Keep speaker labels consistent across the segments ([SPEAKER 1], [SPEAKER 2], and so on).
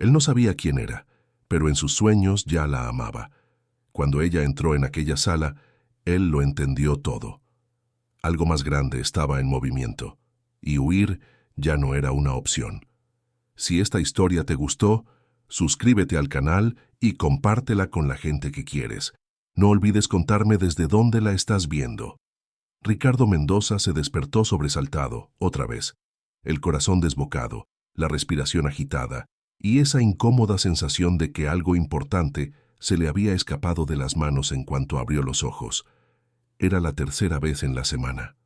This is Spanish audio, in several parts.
[SPEAKER 1] Él no sabía quién era, pero en sus sueños ya la amaba. Cuando ella entró en aquella sala, él lo entendió todo. Algo más grande estaba en movimiento, y huir ya no era una opción. Si esta historia te gustó, suscríbete al canal y compártela con la gente que quieres. No olvides contarme desde dónde la estás viendo. Ricardo Mendoza se despertó sobresaltado, otra vez. El corazón desbocado, la respiración agitada, y esa incómoda sensación de que algo importante se le había escapado de las manos en cuanto abrió los ojos. Era la tercera vez en la semana.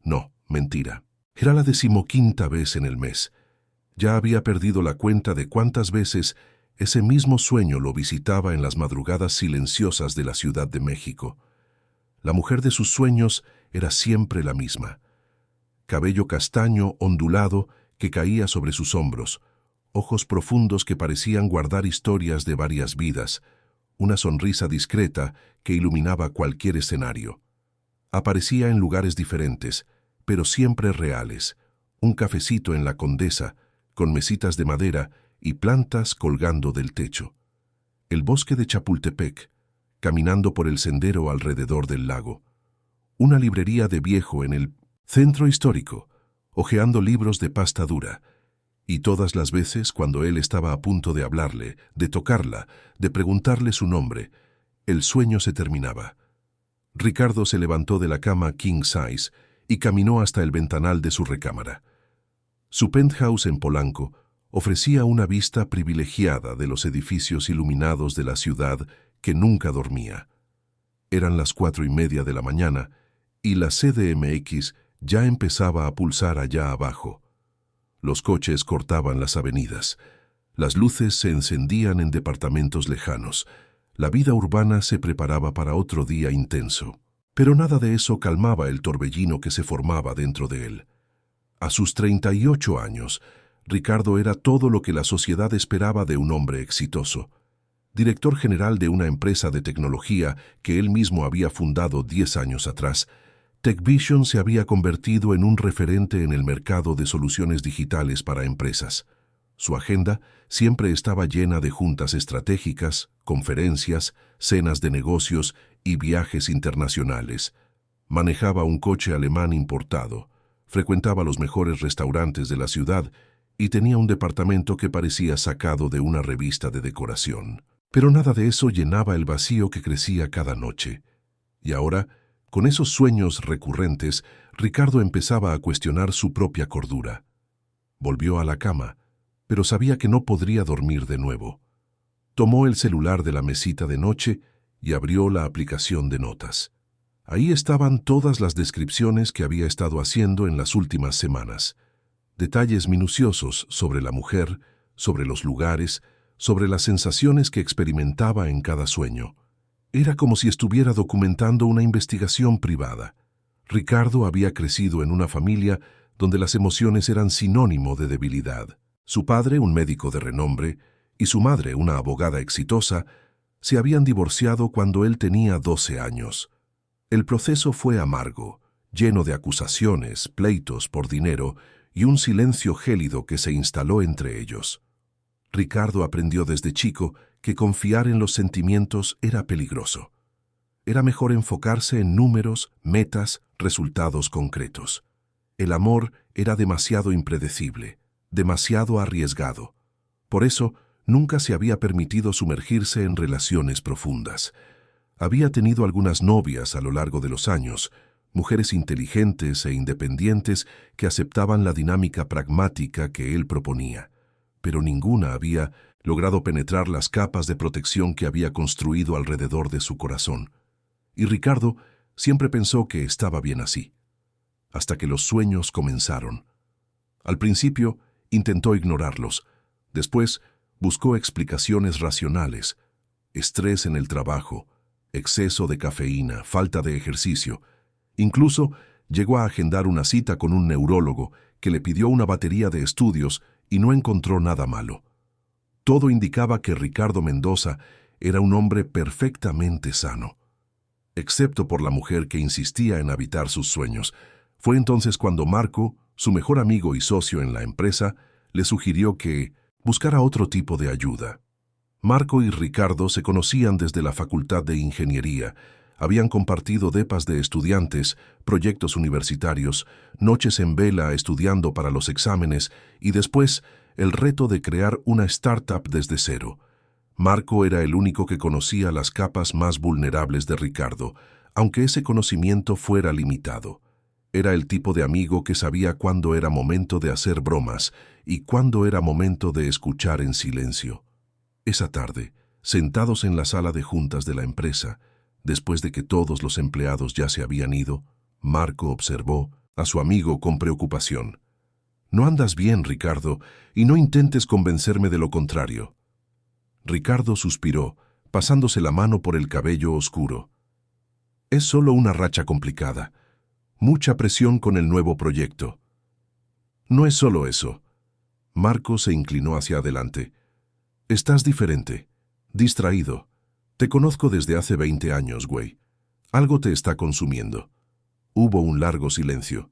[SPEAKER 1] No, mentira. Era la 15ª vez en el mes. Ya había perdido la cuenta de cuántas veces ese mismo sueño lo visitaba en las madrugadas silenciosas de la Ciudad de México. La mujer de sus sueños era siempre la misma. Cabello castaño ondulado que caía sobre sus hombros, ojos profundos que parecían guardar historias de varias vidas, una sonrisa discreta que iluminaba cualquier escenario. Aparecía en lugares diferentes, pero siempre reales. Un cafecito en la Condesa, con mesitas de madera y plantas colgando del techo. El bosque de Chapultepec, caminando por el sendero alrededor del lago. Una librería de viejo en el centro histórico, hojeando libros de pasta dura. Y todas las veces cuando él estaba a punto de hablarle, de tocarla, de preguntarle su nombre, el sueño se terminaba. Ricardo se levantó de la cama king size y caminó hasta el ventanal de su recámara. Su penthouse en Polanco ofrecía una vista privilegiada de los edificios iluminados de la ciudad que nunca dormía. Eran las 4:30 de la mañana y la CDMX ya empezaba a pulsar allá abajo. Los coches cortaban las avenidas. Las luces se encendían en departamentos lejanos. La vida urbana se preparaba para otro día intenso. Pero nada de eso calmaba el torbellino que se formaba dentro de él. A sus 38 años, Ricardo era todo lo que la sociedad esperaba de un hombre exitoso. Director general de una empresa de tecnología que él mismo había fundado 10 años atrás, TechVision se había convertido en un referente en el mercado de soluciones digitales para empresas. Su agenda siempre estaba llena de juntas estratégicas, conferencias, cenas de negocios y viajes internacionales. Manejaba un coche alemán importado, frecuentaba los mejores restaurantes de la ciudad y tenía un departamento que parecía sacado de una revista de decoración. Pero nada de eso llenaba el vacío que crecía cada noche. Y ahora, con esos sueños recurrentes, Ricardo empezaba a cuestionar su propia cordura. Volvió a la cama, pero sabía que no podría dormir de nuevo. Tomó el celular de la mesita de noche y abrió la aplicación de notas. Ahí estaban todas las descripciones que había estado haciendo en las últimas semanas. Detalles minuciosos sobre la mujer, sobre los lugares, sobre las sensaciones que experimentaba en cada sueño. Era como si estuviera documentando una investigación privada. Ricardo había crecido en una familia donde las emociones eran sinónimo de debilidad. Su padre, un médico de renombre, y su madre, una abogada exitosa, se habían divorciado cuando él tenía 12 años. El proceso fue amargo, lleno de acusaciones, pleitos por dinero y un silencio gélido que se instaló entre ellos. Ricardo aprendió desde chico que confiar en los sentimientos era peligroso. Era mejor enfocarse en números, metas, resultados concretos. El amor era demasiado impredecible, demasiado arriesgado. Por eso, nunca se había permitido sumergirse en relaciones profundas. Había tenido algunas novias a lo largo de los años, mujeres inteligentes e independientes que aceptaban la dinámica pragmática que él proponía, pero ninguna había logrado penetrar las capas de protección que había construido alrededor de su corazón. Y Ricardo siempre pensó que estaba bien así, hasta que los sueños comenzaron. Al principio intentó ignorarlos, después buscó explicaciones racionales: estrés en el trabajo, exceso de cafeína, falta de ejercicio. Incluso llegó a agendar una cita con un neurólogo que le pidió una batería de estudios y no encontró nada malo. Todo indicaba que Ricardo Mendoza era un hombre perfectamente sano, excepto por la mujer que insistía en habitar sus sueños. Fue entonces cuando Marco, su mejor amigo y socio en la empresa, le sugirió que buscara otro tipo de ayuda. Marco y Ricardo se conocían desde la Facultad de Ingeniería. Habían compartido depas de estudiantes, proyectos universitarios, noches en vela estudiando para los exámenes y después el reto de crear una startup desde cero. Marco era el único que conocía las capas más vulnerables de Ricardo, aunque ese conocimiento fuera limitado. Era el tipo de amigo que sabía cuándo era momento de hacer bromas y cuándo era momento de escuchar en silencio. Esa tarde, sentados en la sala de juntas de la empresa, después de que todos los empleados ya se habían ido, Marco observó a su amigo con preocupación. «No andas bien, Ricardo, y no intentes convencerme de lo contrario». Ricardo suspiró, pasándose la mano por el cabello oscuro. «Es solo una racha complicada. Mucha presión con el nuevo proyecto». «No es solo eso». Marco se inclinó hacia adelante. «Estás diferente, distraído. Te conozco desde hace 20 años, güey. Algo te está consumiendo». Hubo un largo silencio.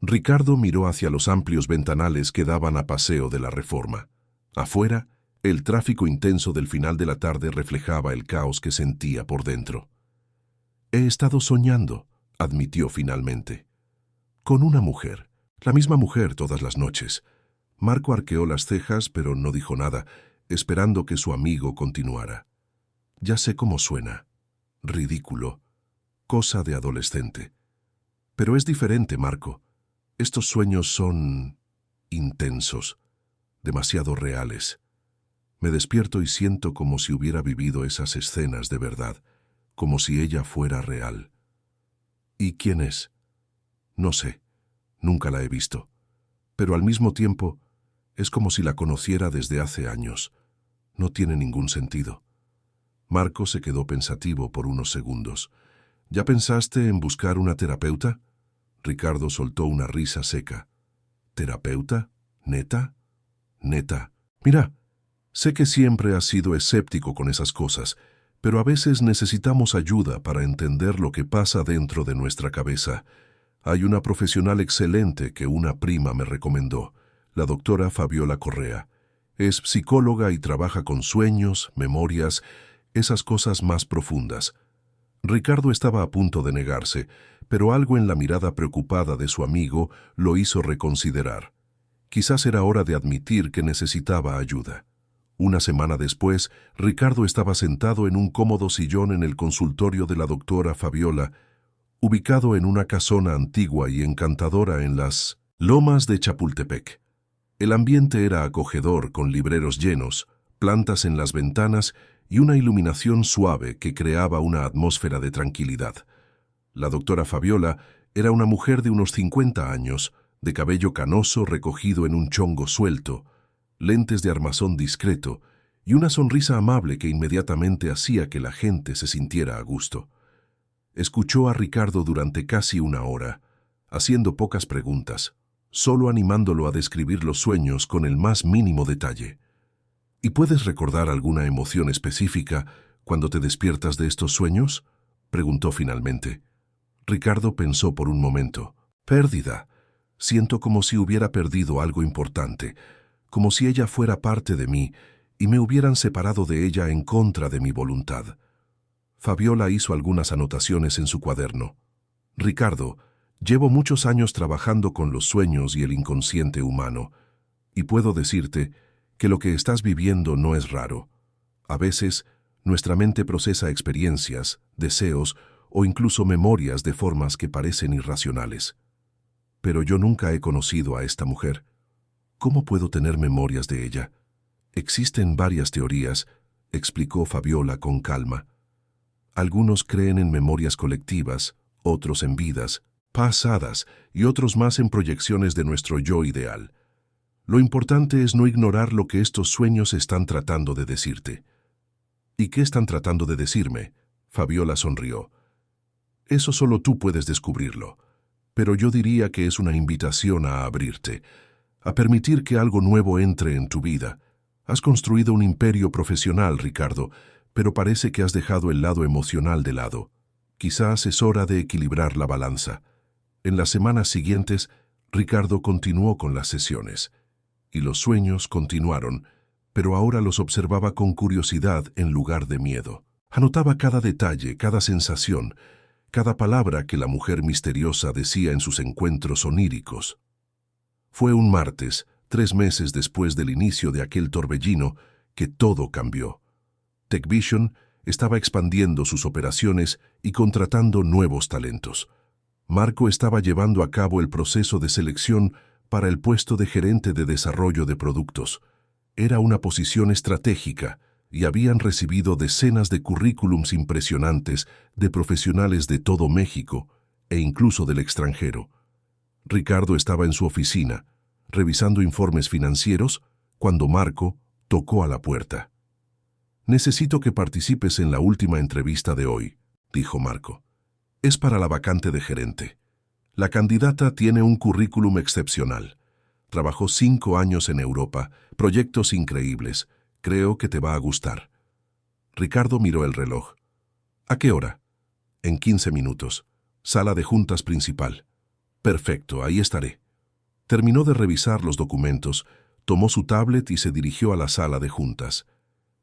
[SPEAKER 1] Ricardo miró hacia los amplios ventanales que daban a Paseo de la Reforma. Afuera, el tráfico intenso del final de la tarde reflejaba el caos que sentía por dentro. «He estado soñando», admitió finalmente. «Con una mujer, la misma mujer todas las noches». Marco arqueó las cejas, pero no dijo nada, esperando que su amigo continuara. «Ya sé cómo suena. Ridículo. Cosa de adolescente. Pero es diferente, Marco. Estos sueños son intensos, demasiado reales. Me despierto y siento como si hubiera vivido esas escenas de verdad, como si ella fuera real». «¿Y quién es?» «No sé. Nunca la he visto. Pero al mismo tiempo, es como si la conociera desde hace años. No tiene ningún sentido». Marco se quedó pensativo por unos segundos. «¿Ya pensaste en buscar una terapeuta?» Ricardo soltó una risa seca. «¿Terapeuta? ¿Neta?» «Neta. Mira, sé que siempre has sido escéptico con esas cosas, pero a veces necesitamos ayuda para entender lo que pasa dentro de nuestra cabeza. Hay una profesional excelente que una prima me recomendó, la doctora Fabiola Correa. Es psicóloga y trabaja con sueños, memorias, esas cosas más profundas». Ricardo estaba a punto de negarse, pero algo en la mirada preocupada de su amigo lo hizo reconsiderar. Quizás era hora de admitir que necesitaba ayuda. Una semana después, Ricardo estaba sentado en un cómodo sillón en el consultorio de la doctora Fabiola, ubicado en una casona antigua y encantadora en las lomas de Chapultepec. El ambiente era acogedor, con libreros llenos, plantas en las ventanas y una iluminación suave que creaba una atmósfera de tranquilidad. La doctora Fabiola era una mujer de unos 50 años, de cabello canoso recogido en un chongo suelto, lentes de armazón discreto y una sonrisa amable que inmediatamente hacía que la gente se sintiera a gusto. Escuchó a Ricardo durante casi una hora, haciendo pocas preguntas, solo animándolo a describir los sueños con el más mínimo detalle. ¿Y puedes recordar alguna emoción específica cuando te despiertas de estos sueños?, preguntó finalmente. Ricardo pensó por un momento. «Pérdida. Siento como si hubiera perdido algo importante, como si ella fuera parte de mí y me hubieran separado de ella en contra de mi voluntad». Fabiola hizo algunas anotaciones en su cuaderno. «Ricardo, llevo muchos años trabajando con los sueños y el inconsciente humano, y puedo decirte que lo que estás viviendo no es raro. A veces, nuestra mente procesa experiencias, deseos o incluso memorias de formas que parecen irracionales. Pero yo nunca he conocido a esta mujer. ¿Cómo puedo tener memorias de ella? Existen varias teorías», explicó Fabiola con calma. «Algunos creen en memorias colectivas, otros en vidas pasadas y otros más en proyecciones de nuestro yo ideal. Lo importante es no ignorar lo que estos sueños están tratando de decirte». «¿Y qué están tratando de decirme?», Fabiola sonrió. «Eso solo tú puedes descubrirlo, pero yo diría que es una invitación a abrirte, a permitir que algo nuevo entre en tu vida. Has construido un imperio profesional, Ricardo, pero parece que has dejado el lado emocional de lado. Quizás es hora de equilibrar la balanza». En las semanas siguientes, Ricardo continuó con las sesiones, y los sueños continuaron, pero ahora los observaba con curiosidad en lugar de miedo. Anotaba cada detalle, cada sensación, cada palabra que la mujer misteriosa decía en sus encuentros oníricos. Fue un martes, 3 meses después del inicio de aquel torbellino, que todo cambió. TechVision estaba expandiendo sus operaciones y contratando nuevos talentos. Marco estaba llevando a cabo el proceso de selección para el puesto de gerente de desarrollo de productos. Era una posición estratégica y habían recibido decenas de currículums impresionantes de profesionales de todo México e incluso del extranjero. Ricardo estaba en su oficina, revisando informes financieros, cuando Marco tocó a la puerta. «Necesito que participes en la última entrevista de hoy», dijo Marco. «Es para la vacante de gerente. La candidata tiene un currículum excepcional. Trabajó 5 años en Europa, proyectos increíbles. Creo que te va a gustar». Ricardo miró el reloj. «¿A qué hora?» «En 15 minutos. Sala de juntas principal». «Perfecto, ahí estaré». Terminó de revisar los documentos, tomó su tablet y se dirigió a la sala de juntas.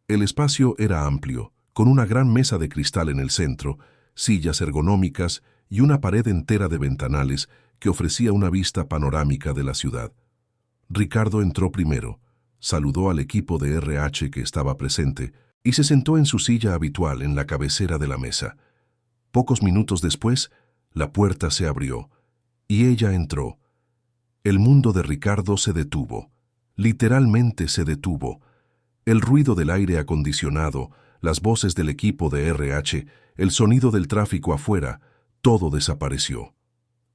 [SPEAKER 1] El espacio era amplio, con una gran mesa de cristal en el centro, sillas ergonómicas y una pared entera de ventanales que ofrecía una vista panorámica de la ciudad. Ricardo entró primero, saludó al equipo de RH que estaba presente y se sentó en su silla habitual en la cabecera de la mesa. Pocos minutos después, la puerta se abrió y ella entró. El mundo de Ricardo se detuvo, literalmente se detuvo. El ruido del aire acondicionado, las voces del equipo de RH, el sonido del tráfico afuera, todo desapareció.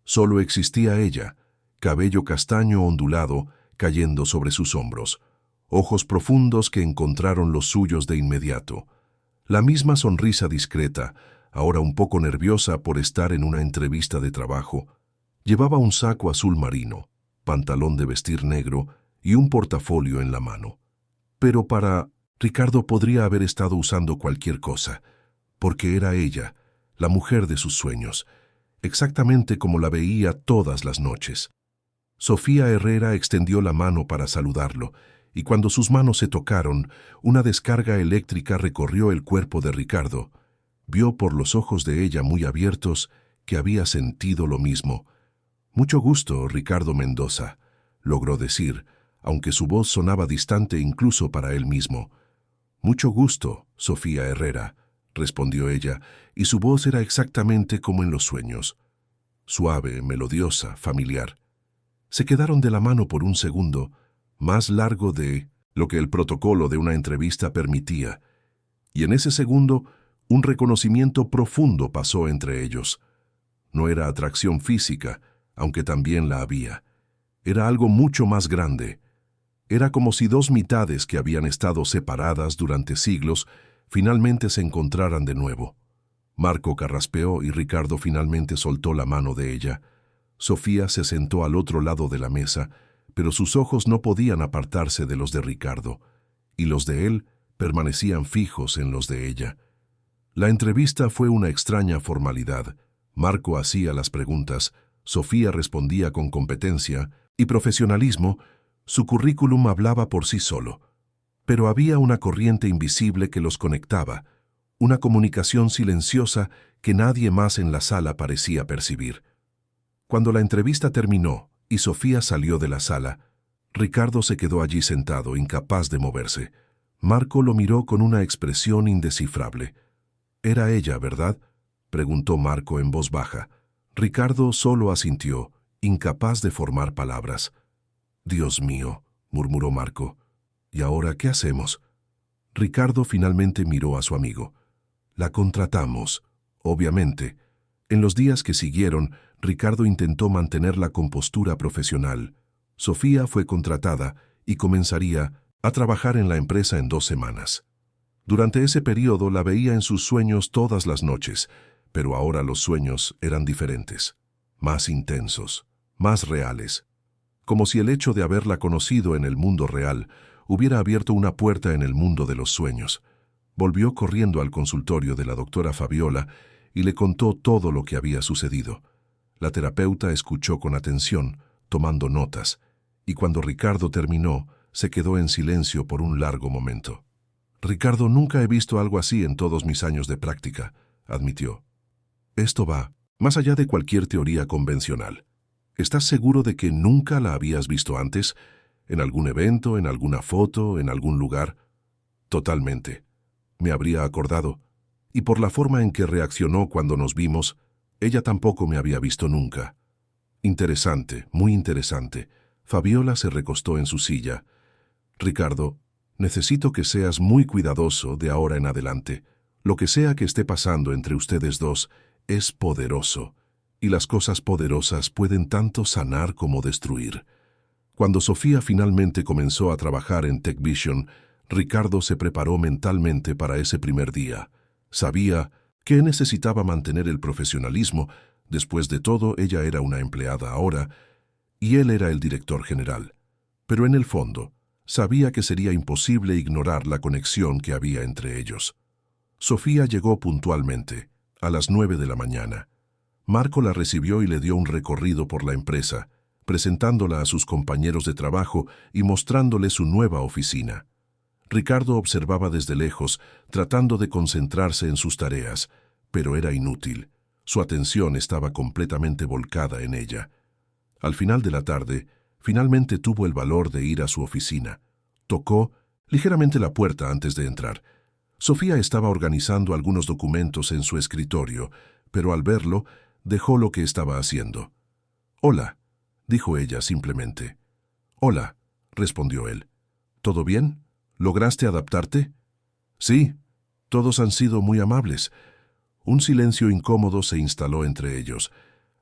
[SPEAKER 1] Solo existía ella, cabello castaño ondulado cayendo sobre sus hombros, ojos profundos que encontraron los suyos de inmediato. La misma sonrisa discreta, ahora un poco nerviosa por estar en una entrevista de trabajo. Llevaba un saco azul marino, pantalón de vestir negro y un portafolio en la mano. Pero para Ricardo podría haber estado usando cualquier cosa, porque era ella, la mujer de sus sueños, exactamente como la veía todas las noches. Sofía Herrera extendió la mano para saludarlo, y cuando sus manos se tocaron, una descarga eléctrica recorrió el cuerpo de Ricardo. Vio por los ojos de ella muy abiertos que había sentido lo mismo. «Mucho gusto, Ricardo Mendoza», logró decir, aunque su voz sonaba distante incluso para él mismo. «Mucho gusto, Sofía Herrera», respondió ella, y su voz era exactamente como en los sueños. Suave, melodiosa, familiar. Se quedaron de la mano por un segundo, más largo de lo que el protocolo de una entrevista permitía, y en ese segundo un reconocimiento profundo pasó entre ellos. No era atracción física, aunque también la había. Era algo mucho más grande. Era como si 2 mitades que habían estado separadas durante siglos finalmente se encontraran de nuevo. Marco carraspeó y Ricardo finalmente soltó la mano de ella. Sofía se sentó al otro lado de la mesa, pero sus ojos no podían apartarse de los de Ricardo, y los de él permanecían fijos en los de ella. La entrevista fue una extraña formalidad. Marco hacía las preguntas, Sofía respondía con competencia y profesionalismo. Su currículum hablaba por sí solo. Pero había una corriente invisible que los conectaba, una comunicación silenciosa que nadie más en la sala parecía percibir. Cuando la entrevista terminó y Sofía salió de la sala, Ricardo se quedó allí sentado, incapaz de moverse. Marco lo miró con una expresión indescifrable. «Era ella, ¿verdad?», preguntó Marco en voz baja. Ricardo solo asintió, incapaz de formar palabras. «Dios mío», murmuró Marco. «¿Y ahora qué hacemos?». Ricardo finalmente miró a su amigo. «La contratamos, obviamente». En los días que siguieron, Ricardo intentó mantener la compostura profesional. Sofía fue contratada y comenzaría a trabajar en la empresa en 2 semanas. Durante ese periodo la veía en sus sueños todas las noches, pero ahora los sueños eran diferentes, más intensos, más reales. Como si el hecho de haberla conocido en el mundo real hubiera abierto una puerta en el mundo de los sueños. Volvió corriendo al consultorio de la doctora Fabiola y le contó todo lo que había sucedido. La terapeuta escuchó con atención, tomando notas, y cuando Ricardo terminó, se quedó en silencio por un largo momento. Ricardo, nunca he visto algo así en todos mis años de práctica, admitió. Esto va más allá de cualquier teoría convencional. ¿Estás seguro de que nunca la habías visto antes? ¿En algún evento, en alguna foto, en algún lugar? Totalmente. Me habría acordado. Y por la forma en que reaccionó cuando nos vimos, ella tampoco me había visto nunca. Interesante, muy interesante. Fabiola se recostó en su silla. Ricardo, necesito que seas muy cuidadoso de ahora en adelante. Lo que sea que esté pasando entre ustedes dos es poderoso, y las cosas poderosas pueden tanto sanar como destruir. Cuando Sofía finalmente comenzó a trabajar en TechVision, Ricardo se preparó mentalmente para ese primer día. Sabía que necesitaba mantener el profesionalismo. Después de todo, ella era una empleada ahora, y él era el director general. Pero en el fondo, sabía que sería imposible ignorar la conexión que había entre ellos. Sofía llegó puntualmente, a las 9 de la mañana. Marco la recibió y le dio un recorrido por la empresa, presentándola a sus compañeros de trabajo y mostrándole su nueva oficina. Ricardo observaba desde lejos, tratando de concentrarse en sus tareas, pero era inútil. Su atención estaba completamente volcada en ella. Al final de la tarde, finalmente tuvo el valor de ir a su oficina. Tocó ligeramente la puerta antes de entrar. Sofía estaba organizando algunos documentos en su escritorio, pero al verlo, dejó lo que estaba haciendo. «Hola», dijo ella simplemente. «Hola», respondió él. «¿Todo bien? ¿Lograste adaptarte?» «Sí, todos han sido muy amables». Un silencio incómodo se instaló entre ellos.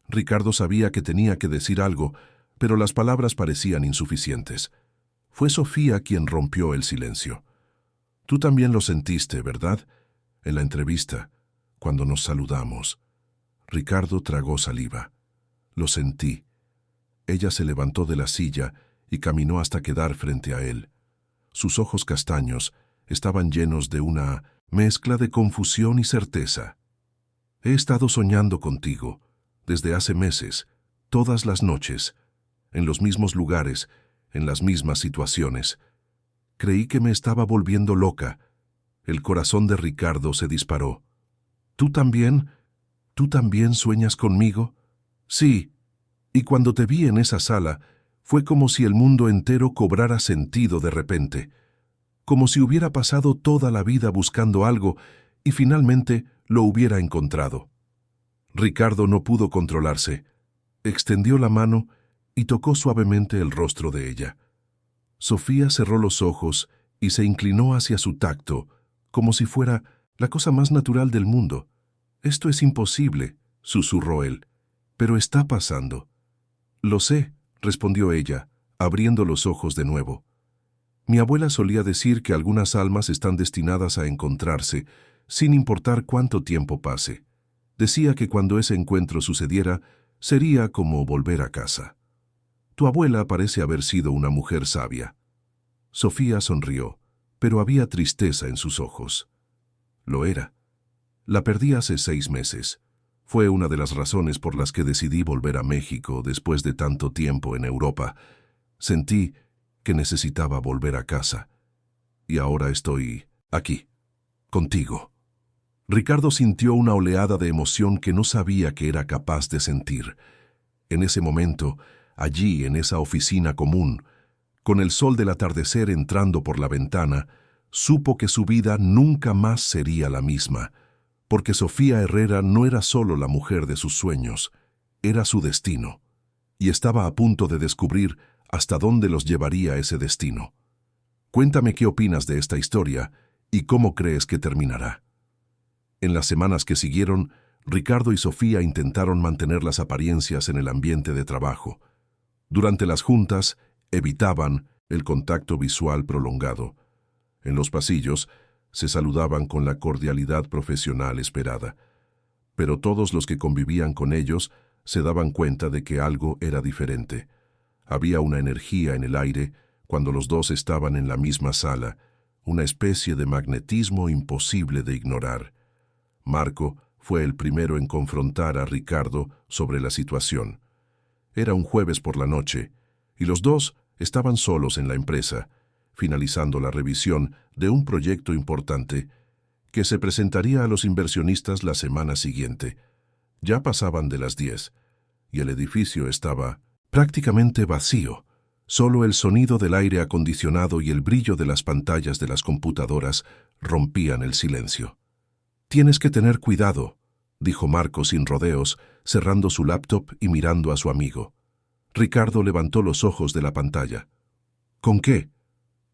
[SPEAKER 1] Ricardo sabía que tenía que decir algo, pero las palabras parecían insuficientes. Fue Sofía quien rompió el silencio. «Tú también lo sentiste, ¿verdad? En la entrevista, cuando nos saludamos». Ricardo tragó saliva. «Lo sentí». Ella se levantó de la silla y caminó hasta quedar frente a él. Sus ojos castaños estaban llenos de una mezcla de confusión y certeza. «He estado soñando contigo, desde hace meses, todas las noches, en los mismos lugares, en las mismas situaciones. Creí que me estaba volviendo loca». El corazón de Ricardo se disparó. «¿Tú también? ¿Tú también sueñas conmigo?» «Sí, y cuando te vi en esa sala, fue como si el mundo entero cobrara sentido de repente, como si hubiera pasado toda la vida buscando algo y finalmente lo hubiera encontrado». Ricardo no pudo controlarse. Extendió la mano y tocó suavemente el rostro de ella. Sofía cerró los ojos y se inclinó hacia su tacto, como si fuera la cosa más natural del mundo. «Esto es imposible», susurró él, «pero está pasando». «Lo sé», respondió ella, abriendo los ojos de nuevo. «Mi abuela solía decir que algunas almas están destinadas a encontrarse, sin importar cuánto tiempo pase. Decía que cuando ese encuentro sucediera, sería como volver a casa. Tu abuela parece haber sido una mujer sabia». Sofía sonrió, pero había tristeza en sus ojos. Lo era. La perdí hace 6 meses. Fue una de las razones por las que decidí volver a México después de tanto tiempo en Europa. Sentí que necesitaba volver a casa. Y ahora estoy aquí, contigo. Ricardo sintió una oleada de emoción que no sabía que era capaz de sentir. En ese momento, allí en esa oficina común, con el sol del atardecer entrando por la ventana, supo que su vida nunca más sería la misma, porque Sofía Herrera no era solo la mujer de sus sueños, era su destino, y estaba a punto de descubrir hasta dónde los llevaría ese destino. Cuéntame qué opinas de esta historia y cómo crees que terminará. En las semanas que siguieron, Ricardo y Sofía intentaron mantener las apariencias en el ambiente de trabajo. Durante las juntas, evitaban el contacto visual prolongado. En los pasillos, se saludaban con la cordialidad profesional esperada. Pero todos los que convivían con ellos se daban cuenta de que algo era diferente. Había una energía en el aire cuando los dos estaban en la misma sala, una especie de magnetismo imposible de ignorar. Marco fue el primero en confrontar a Ricardo sobre la situación. Era un jueves por la noche, y los dos estaban solos en la empresa, finalizando la revisión de un proyecto importante que se presentaría a los inversionistas la semana siguiente. Ya pasaban de las 10 y el edificio estaba prácticamente vacío. Solo el sonido del aire acondicionado y el brillo de las pantallas de las computadoras rompían el silencio. «Tienes que tener cuidado», dijo Marco sin rodeos, cerrando su laptop y mirando a su amigo. Ricardo levantó los ojos de la pantalla. «¿Con qué?»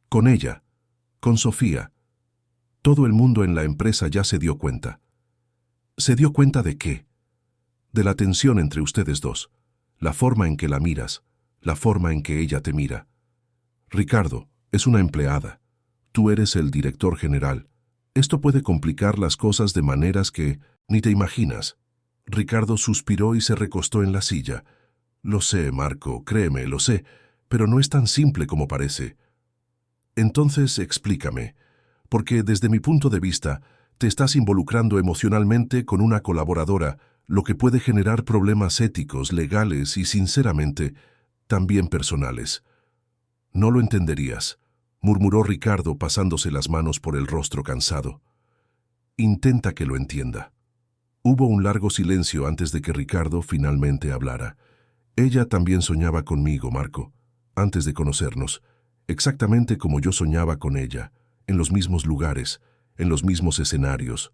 [SPEAKER 1] «Con ella. Con Sofía. Todo el mundo en la empresa ya se dio cuenta». «¿Se dio cuenta de qué?» «De la tensión entre ustedes dos. La forma en que la miras, la forma en que ella te mira. Ricardo, es una empleada. Tú eres el director general. Esto puede complicar las cosas de maneras que ni te imaginas». Ricardo suspiró y se recostó en la silla. «Lo sé, Marco, créeme, lo sé, pero no es tan simple como parece». «Entonces explícame, porque desde mi punto de vista te estás involucrando emocionalmente con una colaboradora, lo que puede generar problemas éticos, legales y, sinceramente, también personales». «No lo entenderías», murmuró Ricardo pasándose las manos por el rostro cansado. «Intenta que lo entienda». Hubo un largo silencio antes de que Ricardo finalmente hablara. «Ella también soñaba conmigo, Marco, antes de conocernos, exactamente como yo soñaba con ella, en los mismos lugares, en los mismos escenarios».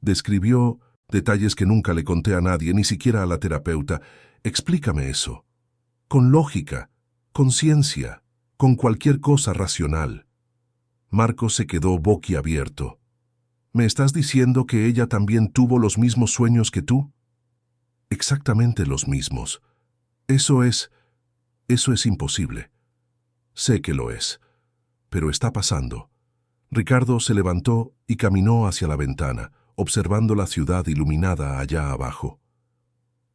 [SPEAKER 1] Describió detalles que nunca le conté a nadie, ni siquiera a la terapeuta. «Explícame eso. Con lógica, con ciencia, con cualquier cosa racional». Marco se quedó boquiabierto. «¿Me estás diciendo que ella también tuvo los mismos sueños que tú?» «Exactamente los mismos. Eso es imposible». «Sé que lo es, pero está pasando». Ricardo se levantó y caminó hacia la ventana, observando la ciudad iluminada allá abajo.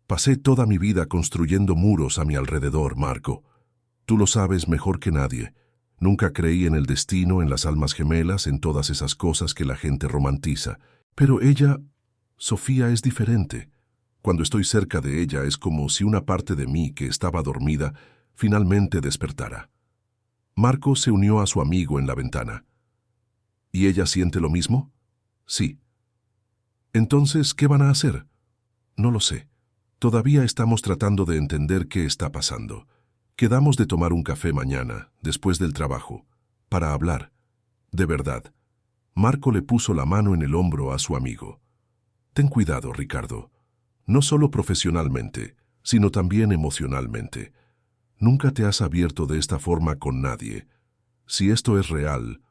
[SPEAKER 1] «Pasé toda mi vida construyendo muros a mi alrededor, Marco. Tú lo sabes mejor que nadie. Nunca creí en el destino, en las almas gemelas, en todas esas cosas que la gente romantiza. Pero ella, Sofía, es diferente. Cuando estoy cerca de ella es como si una parte de mí que estaba dormida finalmente despertara». Marco se unió a su amigo en la ventana. «¿Y ella siente lo mismo?» «Sí». «Entonces, ¿qué van a hacer?» «No lo sé. Todavía estamos tratando de entender qué está pasando. Quedamos de tomar un café mañana, después del trabajo, para hablar. De verdad». Marco le puso la mano en el hombro a su amigo. «Ten cuidado, Ricardo. No solo profesionalmente, sino también emocionalmente. Nunca te has abierto de esta forma con nadie. Si esto es real,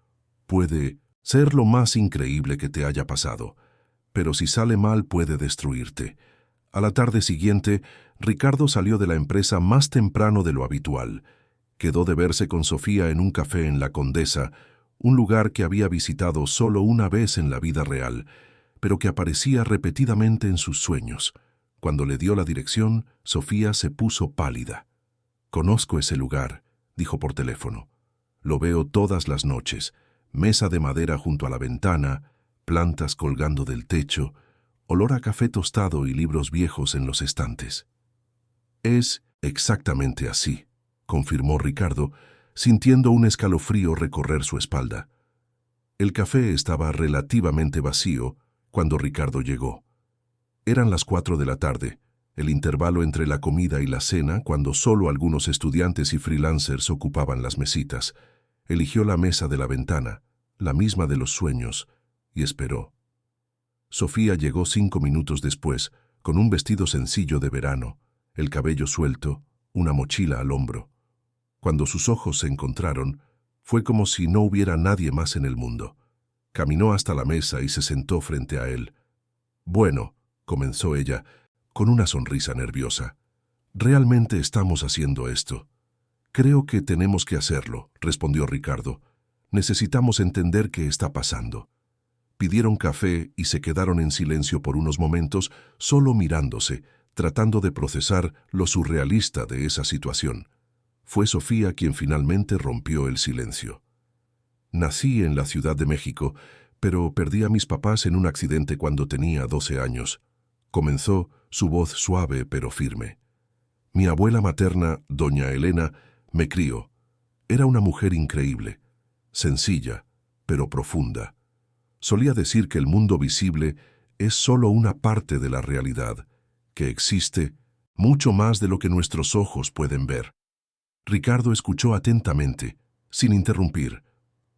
[SPEAKER 1] puede ser lo más increíble que te haya pasado, pero si sale mal puede destruirte». A la tarde siguiente, Ricardo salió de la empresa más temprano de lo habitual. Quedó de verse con Sofía en un café en La Condesa, un lugar que había visitado solo una vez en la vida real, pero que aparecía repetidamente en sus sueños. Cuando le dio la dirección, Sofía se puso pálida. «Conozco ese lugar», dijo por teléfono. «Lo veo todas las noches. Mesa de madera junto a la ventana, plantas colgando del techo, olor a café tostado y libros viejos en los estantes». «Es exactamente así», confirmó Ricardo, sintiendo un escalofrío recorrer su espalda. El café estaba relativamente vacío cuando Ricardo llegó. Eran las 4 de la tarde, el intervalo entre la comida y la cena, cuando solo algunos estudiantes y freelancers ocupaban las mesitas. Eligió la mesa de la ventana, la misma de los sueños, y esperó. Sofía llegó 5 minutos después, con un vestido sencillo de verano, el cabello suelto, una mochila al hombro. Cuando sus ojos se encontraron, fue como si no hubiera nadie más en el mundo. Caminó hasta la mesa y se sentó frente a él. «Bueno», comenzó ella, con una sonrisa nerviosa, «realmente estamos haciendo esto». «Creo que tenemos que hacerlo», respondió Ricardo. «Necesitamos entender qué está pasando». Pidieron café y se quedaron en silencio por unos momentos, solo mirándose, tratando de procesar lo surrealista de esa situación. Fue Sofía quien finalmente rompió el silencio. «Nací en la Ciudad de México, pero perdí a mis papás en un accidente cuando tenía 12 años. Comenzó, su voz suave pero firme. Mi abuela materna, doña Elena, me crió. Era una mujer increíble. sencilla, pero profunda. Solía decir que el mundo visible es solo una parte de la realidad, que existe mucho más de lo que nuestros ojos pueden ver. Ricardo escuchó atentamente, sin interrumpir.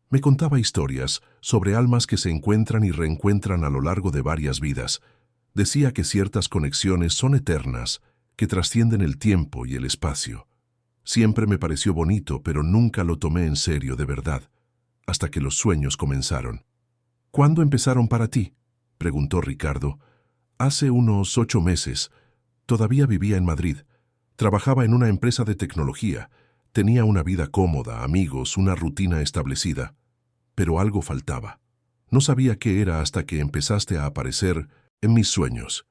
[SPEAKER 1] Me contaba historias sobre almas que se encuentran y reencuentran a lo largo de varias vidas. Decía que ciertas conexiones son eternas, que trascienden el tiempo y el espacio. Siempre me pareció bonito, pero nunca lo tomé en serio de verdad, hasta que los sueños comenzaron. ¿Cuándo empezaron para ti?, preguntó Ricardo. Hace unos 8 meses. Todavía vivía en Madrid. Trabajaba en una empresa de tecnología. Tenía una vida cómoda, amigos, una rutina establecida. Pero algo faltaba. No sabía qué era hasta que empezaste a aparecer en mis sueños.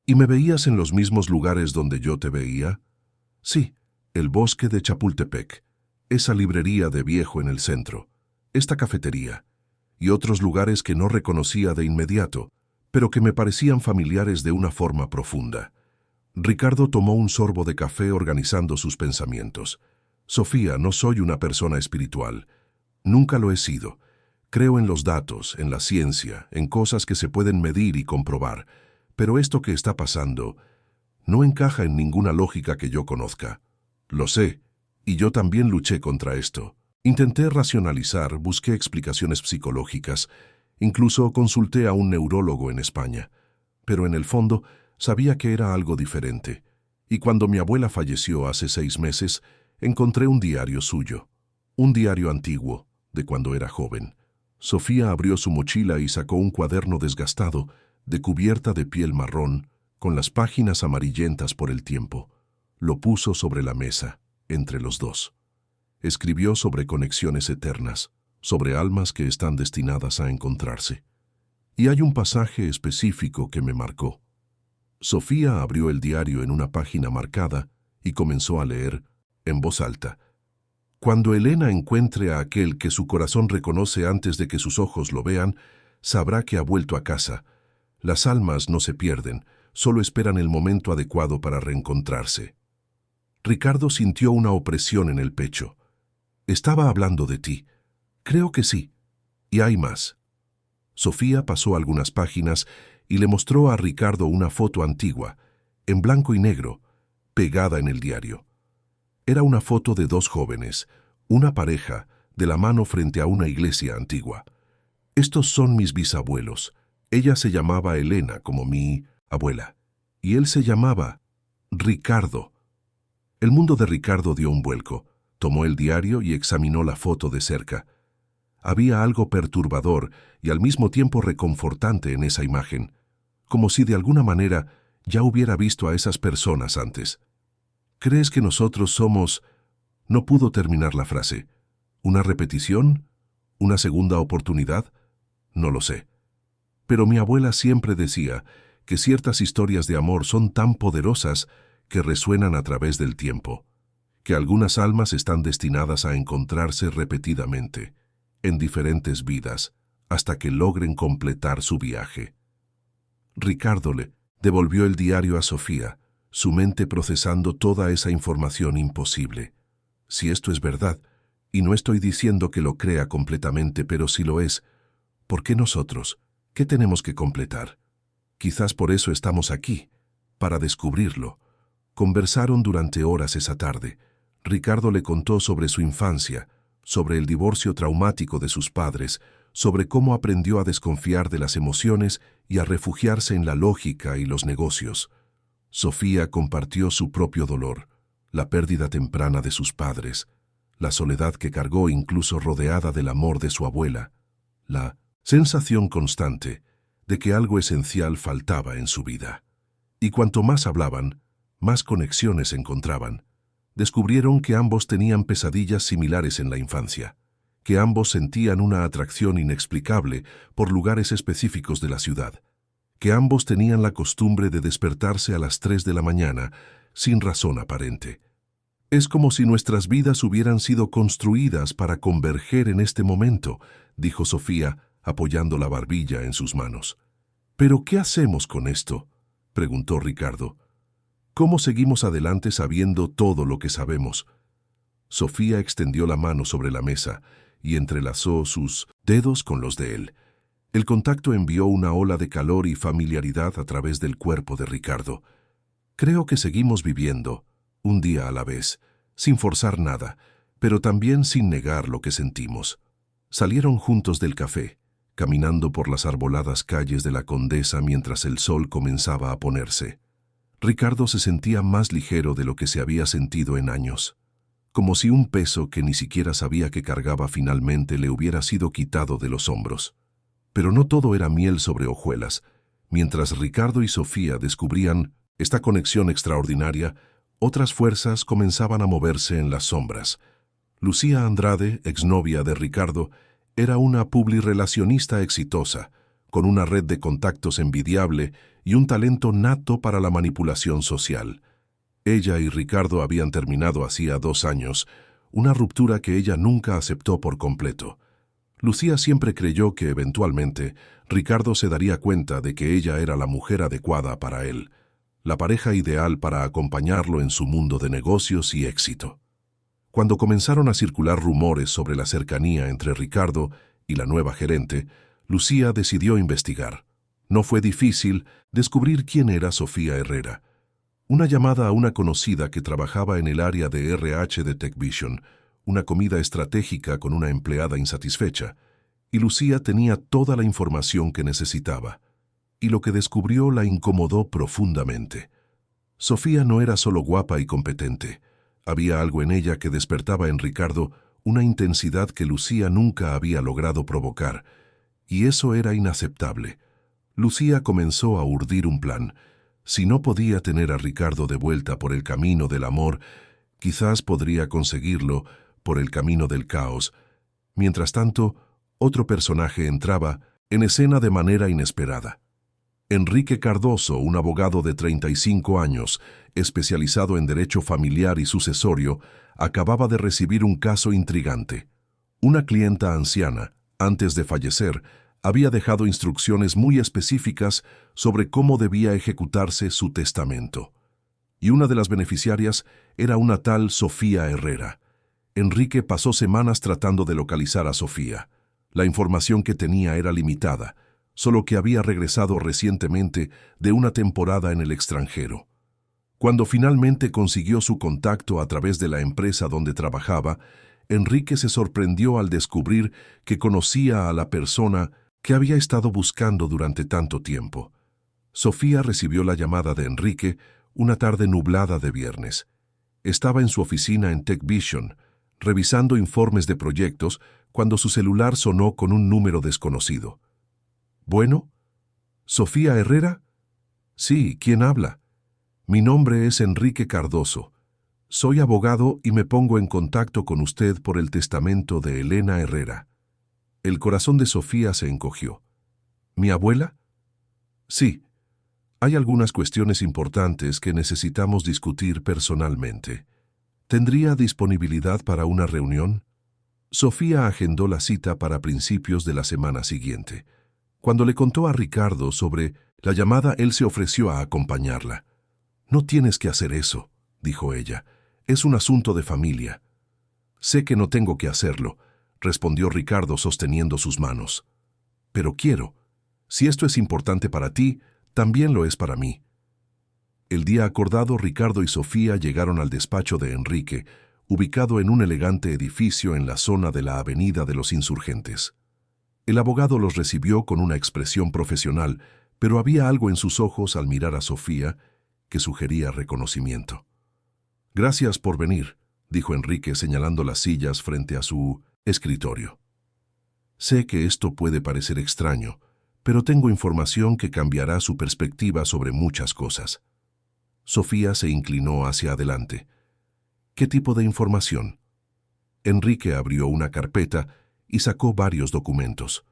[SPEAKER 1] ¿Y me veías en los mismos lugares donde yo te veía? Sí, el bosque de Chapultepec, esa librería de viejo en el centro, esta cafetería, y otros lugares que no reconocía de inmediato, pero que me parecían familiares de una forma profunda. Ricardo tomó un sorbo de café organizando sus pensamientos. Sofía, no soy una persona espiritual. Nunca lo he sido. Creo en los datos, en la ciencia, en cosas que se pueden medir y comprobar, pero esto que está pasando no encaja en ninguna lógica que yo conozca. Lo sé, y yo también luché contra esto. Intenté racionalizar, busqué explicaciones psicológicas, incluso consulté a un neurólogo en España, pero en el fondo sabía que era algo diferente. Y cuando mi abuela falleció hace 6 meses, encontré un diario suyo, un diario antiguo, de cuando era joven. Sofía abrió su mochila y sacó un cuaderno desgastado, de cubierta de piel marrón, con las páginas amarillentas por el tiempo. Lo puso sobre la mesa, entre los dos. Escribió sobre conexiones eternas, sobre almas que están destinadas a encontrarse. Y hay un pasaje específico que me marcó. Sofía abrió el diario en una página marcada y comenzó a leer, en voz alta. Cuando Elena encuentre a aquel que su corazón reconoce antes de que sus ojos lo vean, sabrá que ha vuelto a casa. Las almas no se pierden, solo esperan el momento adecuado para reencontrarse. Ricardo sintió una opresión en el pecho. Estaba hablando de ti. Creo que sí. Y hay más. Sofía pasó algunas páginas y le mostró a Ricardo una foto antigua, en blanco y negro, pegada en el diario. Era una foto de 2 jóvenes, una pareja, de la mano frente a una iglesia antigua. Estos son mis bisabuelos. Ella se llamaba Elena, como mi abuela, y él se llamaba Ricardo. El mundo de Ricardo dio un vuelco. Tomó el diario y examinó la foto de cerca. Había algo perturbador y al mismo tiempo reconfortante en esa imagen, como si de alguna manera ya hubiera visto a esas personas antes. ¿Crees que nosotros somos...? No pudo terminar la frase. ¿Una repetición? ¿Una segunda oportunidad? No lo sé. Pero mi abuela siempre decía que ciertas historias de amor son tan poderosas que resuenan a través del tiempo, que algunas almas están destinadas a encontrarse repetidamente, en diferentes vidas, hasta que logren completar su viaje. Ricardo le devolvió el diario a Sofía, su mente procesando toda esa información imposible. Si esto es verdad, y no estoy diciendo que lo crea completamente, pero si lo es, ¿por qué nosotros? ¿Qué tenemos que completar? Quizás por eso estamos aquí, para descubrirlo. Conversaron durante horas esa tarde. Ricardo le contó sobre su infancia, sobre el divorcio traumático de sus padres, sobre cómo aprendió a desconfiar de las emociones y a refugiarse en la lógica y los negocios. Sofía compartió su propio dolor, la pérdida temprana de sus padres, la soledad que cargó incluso rodeada del amor de su abuela, la sensación constante de que algo esencial faltaba en su vida. Y cuanto más hablaban, más conexiones encontraban. Descubrieron que ambos tenían pesadillas similares en la infancia, que ambos sentían una atracción inexplicable por lugares específicos de la ciudad, que ambos tenían la costumbre de despertarse a las 3 de la mañana sin razón aparente. Es como si nuestras vidas hubieran sido construidas para converger en este momento, dijo Sofía, apoyando la barbilla en sus manos. ¿Pero qué hacemos con esto?, preguntó Ricardo. ¿Cómo seguimos adelante sabiendo todo lo que sabemos? Sofía extendió la mano sobre la mesa y entrelazó sus dedos con los de él. El contacto envió una ola de calor y familiaridad a través del cuerpo de Ricardo. Creo que seguimos viviendo, un día a la vez, sin forzar nada, pero también sin negar lo que sentimos. Salieron juntos del café, caminando por las arboladas calles de la Condesa mientras el sol comenzaba a ponerse. Ricardo se sentía más ligero de lo que se había sentido en años, como si un peso que ni siquiera sabía que cargaba finalmente le hubiera sido quitado de los hombros. Pero no todo era miel sobre hojuelas. Mientras Ricardo y Sofía descubrían esta conexión extraordinaria, otras fuerzas comenzaban a moverse en las sombras. Lucía Andrade, exnovia de Ricardo, era una publirelacionista exitosa, con una red de contactos envidiable y un talento nato para la manipulación social. Ella y Ricardo habían terminado hacía 2 años, una ruptura que ella nunca aceptó por completo. Lucía siempre creyó que eventualmente Ricardo se daría cuenta de que ella era la mujer adecuada para él, la pareja ideal para acompañarlo en su mundo de negocios y éxito. Cuando comenzaron a circular rumores sobre la cercanía entre Ricardo y la nueva gerente, Lucía decidió investigar. No fue difícil descubrir quién era Sofía Herrera. Una llamada a una conocida que trabajaba en el área de RH de TechVision, una comida estratégica con una empleada insatisfecha, y Lucía tenía toda la información que necesitaba. Y lo que descubrió la incomodó profundamente. Sofía no era solo guapa y competente. Había algo en ella que despertaba en Ricardo una intensidad que Lucía nunca había logrado provocar, y eso era inaceptable. Lucía comenzó a urdir un plan. Si no podía tener a Ricardo de vuelta por el camino del amor, quizás podría conseguirlo por el camino del caos. Mientras tanto, otro personaje entraba en escena de manera inesperada. Enrique Cardoso, un abogado de 35 años, especializado en derecho familiar y sucesorio, acababa de recibir un caso intrigante. Una clienta anciana, antes de fallecer, había dejado instrucciones muy específicas sobre cómo debía ejecutarse su testamento. Y una de las beneficiarias era una tal Sofía Herrera. Enrique pasó semanas tratando de localizar a Sofía. La información que tenía era limitada, solo que había regresado recientemente de una temporada en el extranjero. Cuando finalmente consiguió su contacto a través de la empresa donde trabajaba, Enrique se sorprendió al descubrir que conocía a la persona que había estado buscando durante tanto tiempo. Sofía recibió la llamada de Enrique una tarde nublada de viernes. Estaba en su oficina en TechVision, revisando informes de proyectos, cuando su celular sonó con un número desconocido. ¿Bueno? ¿Sofía Herrera? Sí, ¿quién habla? Mi nombre es Enrique Cardoso. Soy abogado y me pongo en contacto con usted por el testamento de Elena Herrera. El corazón de Sofía se encogió. ¿Mi abuela? Sí. Hay algunas cuestiones importantes que necesitamos discutir personalmente. ¿Tendría disponibilidad para una reunión? Sofía agendó la cita para principios de la semana siguiente. Cuando le contó a Ricardo sobre la llamada, él se ofreció a acompañarla. «No tienes que hacer eso», dijo ella. «Es un asunto de familia». «Sé que no tengo que hacerlo», respondió Ricardo sosteniendo sus manos. «Pero quiero. Si esto es importante para ti, también lo es para mí». El día acordado, Ricardo y Sofía llegaron al despacho de Enrique, ubicado en un elegante edificio en la zona de la Avenida de los Insurgentes. El abogado los recibió con una expresión profesional, pero había algo en sus ojos al mirar a Sofía que sugería reconocimiento. «Gracias por venir», dijo Enrique señalando las sillas frente a su escritorio. «Sé que esto puede parecer extraño, pero tengo información que cambiará su perspectiva sobre muchas cosas». Sofía se inclinó hacia adelante. «¿Qué tipo de información?» Enrique abrió una carpeta y sacó varios documentos.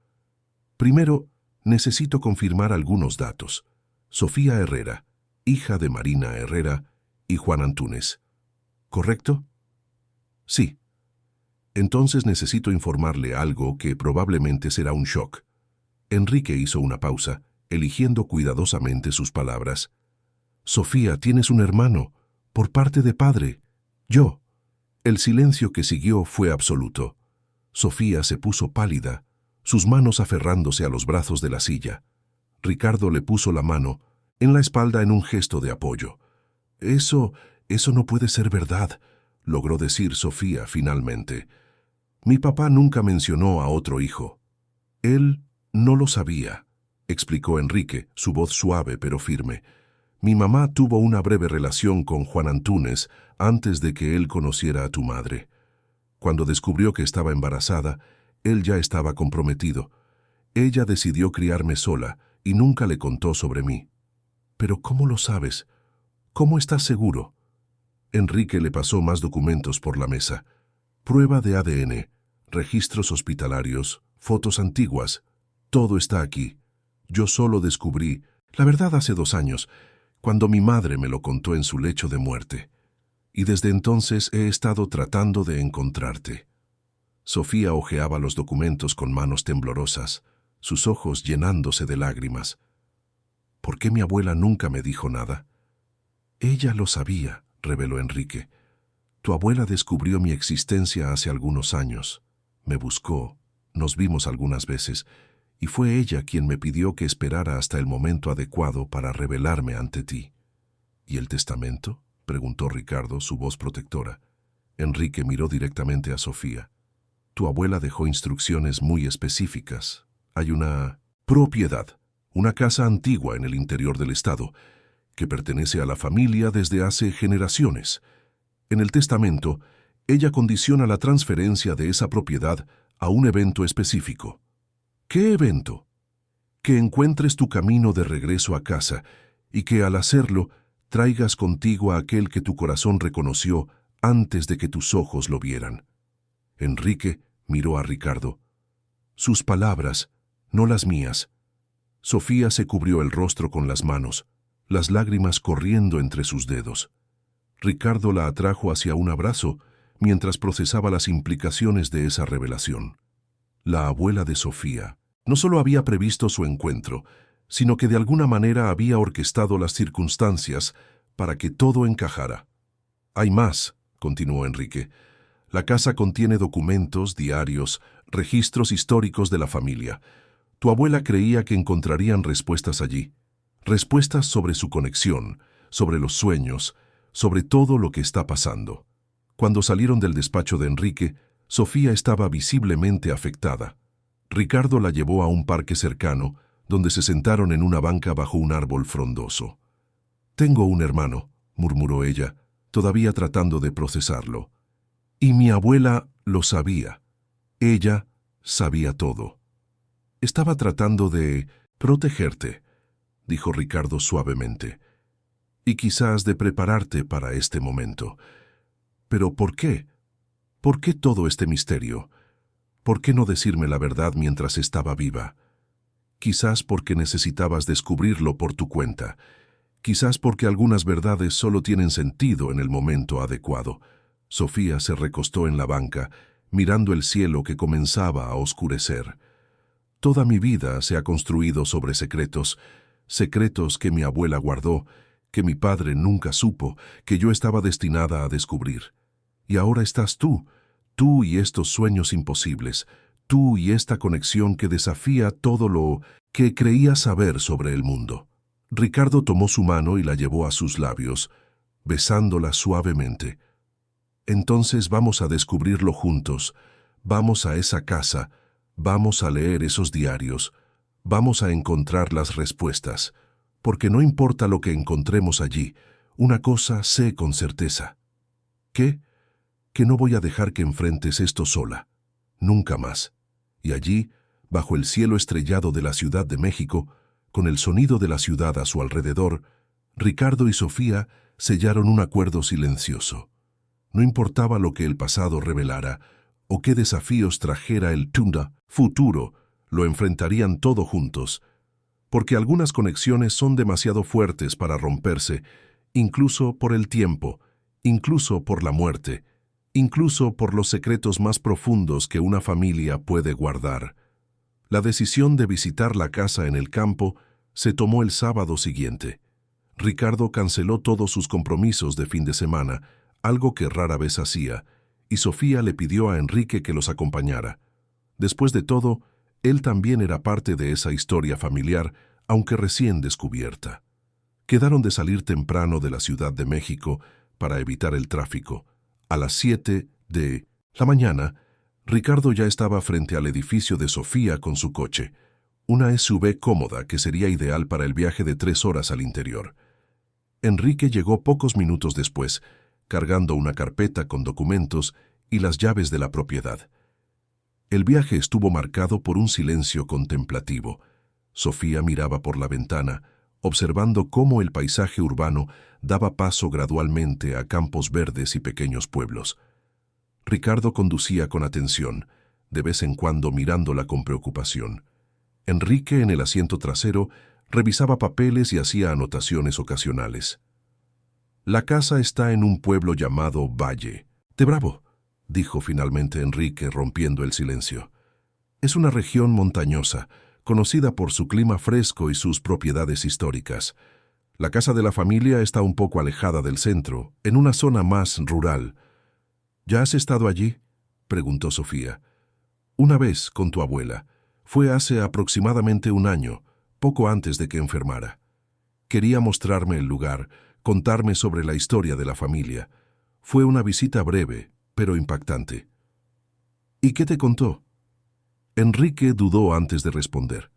[SPEAKER 1] «Primero, necesito confirmar algunos datos. Sofía Herrera, hija de Marina Herrera y Juan Antúnez. ¿Correcto?» «Sí». «Entonces necesito informarle algo que probablemente será un shock». Enrique hizo una pausa, eligiendo cuidadosamente sus palabras. «Sofía, tienes un hermano, por parte de padre. Yo». El silencio que siguió fue absoluto. Sofía se puso pálida, sus manos aferrándose a los brazos de la silla. Ricardo le puso la mano en la espalda en un gesto de apoyo. Eso no puede ser verdad, logró decir Sofía finalmente. Mi papá nunca mencionó a otro hijo. Él no lo sabía, explicó Enrique, su voz suave pero firme. Mi mamá tuvo una breve relación con Juan Antúnez antes de que él conociera a tu madre. Cuando descubrió que estaba embarazada, él ya estaba comprometido. Ella decidió criarme sola y nunca le contó sobre mí. ¿Pero cómo lo sabes? ¿Cómo estás seguro? Enrique le pasó más documentos por la mesa. Prueba de ADN, registros hospitalarios, fotos antiguas. Todo está aquí. Yo solo descubrí, la verdad hace 2 años, cuando mi madre me lo contó en su lecho de muerte. Y desde entonces he estado tratando de encontrarte. Sofía hojeaba los documentos con manos temblorosas, sus ojos llenándose de lágrimas. ¿Por qué mi abuela nunca me dijo nada? Ella lo sabía, reveló Enrique. Tu abuela descubrió mi existencia hace algunos años. Me buscó, nos vimos algunas veces, y fue ella quien me pidió que esperara hasta el momento adecuado para revelarme ante ti. ¿Y el testamento?, preguntó Ricardo, su voz protectora. Enrique miró directamente a Sofía. Tu abuela dejó instrucciones muy específicas. Hay una propiedad, una casa antigua en el interior del estado, que pertenece a la familia desde hace generaciones. En el testamento, ella condiciona la transferencia de esa propiedad a un evento específico. ¿Qué evento? Que encuentres tu camino de regreso a casa y que al hacerlo traigas contigo a aquel que tu corazón reconoció antes de que tus ojos lo vieran. Enrique miró a Ricardo. Sus palabras, no las mías. Sofía se cubrió el rostro con las manos, las lágrimas corriendo entre sus dedos. Ricardo la atrajo hacia un abrazo mientras procesaba las implicaciones de esa revelación. La abuela de Sofía no solo había previsto su encuentro, sino que de alguna manera había orquestado las circunstancias para que todo encajara. Hay más, continuó Enrique. La casa contiene documentos, diarios, registros históricos de la familia. Tu abuela creía que encontrarían respuestas allí. Respuestas sobre su conexión, sobre los sueños, sobre todo lo que está pasando. Cuando salieron del despacho de Enrique, Sofía estaba visiblemente afectada. Ricardo la llevó a un parque cercano, donde se sentaron en una banca bajo un árbol frondoso. Tengo un hermano, murmuró ella, todavía tratando de procesarlo. Y mi abuela lo sabía. Ella sabía todo. Estaba tratando de protegerte, dijo Ricardo suavemente, y quizás de prepararte para este momento. Pero ¿por qué? ¿Por qué todo este misterio? ¿Por qué no decirme la verdad mientras estaba viva? Quizás porque necesitabas descubrirlo por tu cuenta. Quizás porque algunas verdades solo tienen sentido en el momento adecuado. Sofía se recostó en la banca, mirando el cielo que comenzaba a oscurecer. Toda mi vida se ha construido sobre secretos, secretos que mi abuela guardó, que mi padre nunca supo, que yo estaba destinada a descubrir. Y ahora estás tú y estos sueños imposibles, tú y esta conexión que desafía todo lo que creía saber sobre el mundo. Ricardo tomó su mano y la llevó a sus labios, besándola suavemente. Entonces vamos a descubrirlo juntos, vamos a esa casa, vamos a leer esos diarios, vamos a encontrar las respuestas, porque no importa lo que encontremos allí, una cosa sé con certeza. ¿Qué? Que no voy a dejar que enfrentes esto sola, nunca más. Y allí, bajo el cielo estrellado de la Ciudad de México, con el sonido de la ciudad a su alrededor, Ricardo y Sofía sellaron un acuerdo silencioso. No importaba lo que el pasado revelara o qué desafíos trajera el futuro, lo enfrentarían todo juntos, porque algunas conexiones son demasiado fuertes para romperse, incluso por el tiempo, incluso por la muerte, incluso por los secretos más profundos que una familia puede guardar. La decisión de visitar la casa en el campo se tomó el sábado siguiente. Ricardo canceló todos sus compromisos de fin de semana, algo que rara vez hacía, y Sofía le pidió a Enrique que los acompañara. Después de todo, él también era parte de esa historia familiar, aunque recién descubierta. Quedaron de salir temprano de la Ciudad de México para evitar el tráfico. A las 7 de la mañana, Ricardo ya estaba frente al edificio de Sofía con su coche, una SUV cómoda que sería ideal para el viaje de 3 horas al interior. Enrique llegó pocos minutos después, cargando una carpeta con documentos y las llaves de la propiedad. El viaje estuvo marcado por un silencio contemplativo. Sofía miraba por la ventana, observando cómo el paisaje urbano daba paso gradualmente a campos verdes y pequeños pueblos. Ricardo conducía con atención, de vez en cuando mirándola con preocupación. Enrique, en el asiento trasero, revisaba papeles y hacía anotaciones ocasionales. La casa está en un pueblo llamado Valle de Bravo, dijo finalmente Enrique, rompiendo el silencio. Es una región montañosa, conocida por su clima fresco y sus propiedades históricas. La casa de la familia está un poco alejada del centro, en una zona más rural. ¿Ya has estado allí?, preguntó Sofía. Una vez, con tu abuela. Fue hace aproximadamente un año, poco antes de que enfermara. Quería mostrarme el lugar, contarme sobre la historia de la familia. Fue una visita breve, pero impactante. ¿Y qué te contó? Enrique dudó antes de responder.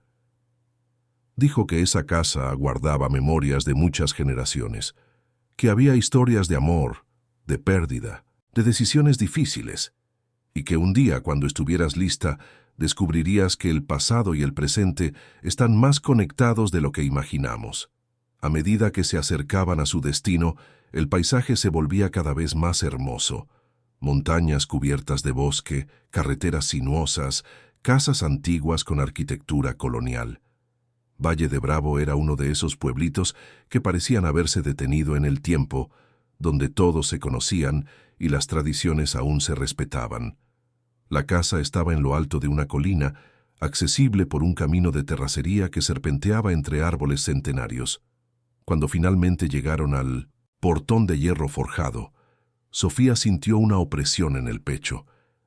[SPEAKER 1] Dijo que esa casa guardaba memorias de muchas generaciones, que había historias de amor, de pérdida, de decisiones difíciles, y que un día, cuando estuvieras lista, descubrirías que el pasado y el presente están más conectados de lo que imaginamos. A medida que se acercaban a su destino, el paisaje se volvía cada vez más hermoso. Montañas cubiertas de bosque, carreteras sinuosas, casas antiguas con arquitectura colonial. Valle de Bravo era uno de esos pueblitos que parecían haberse detenido en el tiempo, donde todos se conocían y las tradiciones aún se respetaban. La casa estaba en lo alto de una colina, accesible por un camino de terracería que serpenteaba entre árboles centenarios. Cuando finalmente llegaron al portón de hierro forjado, Sofía sintió una opresión en el pecho.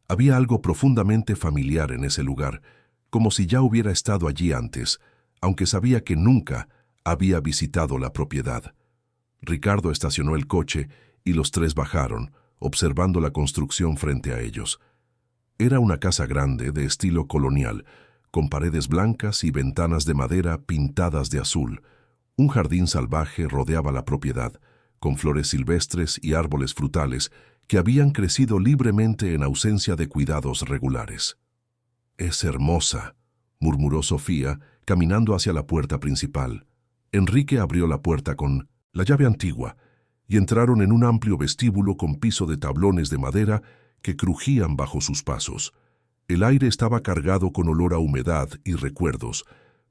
[SPEAKER 1] Había algo profundamente familiar en ese lugar, como si ya hubiera estado allí antes, aunque sabía que nunca había visitado la propiedad. Ricardo estacionó el coche y los tres bajaron, observando la construcción frente a ellos. Era una casa grande de estilo colonial, con paredes blancas y ventanas de madera pintadas de azul. Un jardín salvaje rodeaba la propiedad, con flores silvestres y árboles frutales que habían crecido libremente en ausencia de cuidados regulares. «Es hermosa», murmuró Sofía, caminando hacia la puerta principal. Enrique abrió la puerta con la llave antigua y entraron en un amplio vestíbulo con piso de tablones de madera que crujían bajo sus pasos. El aire estaba cargado con olor a humedad y recuerdos,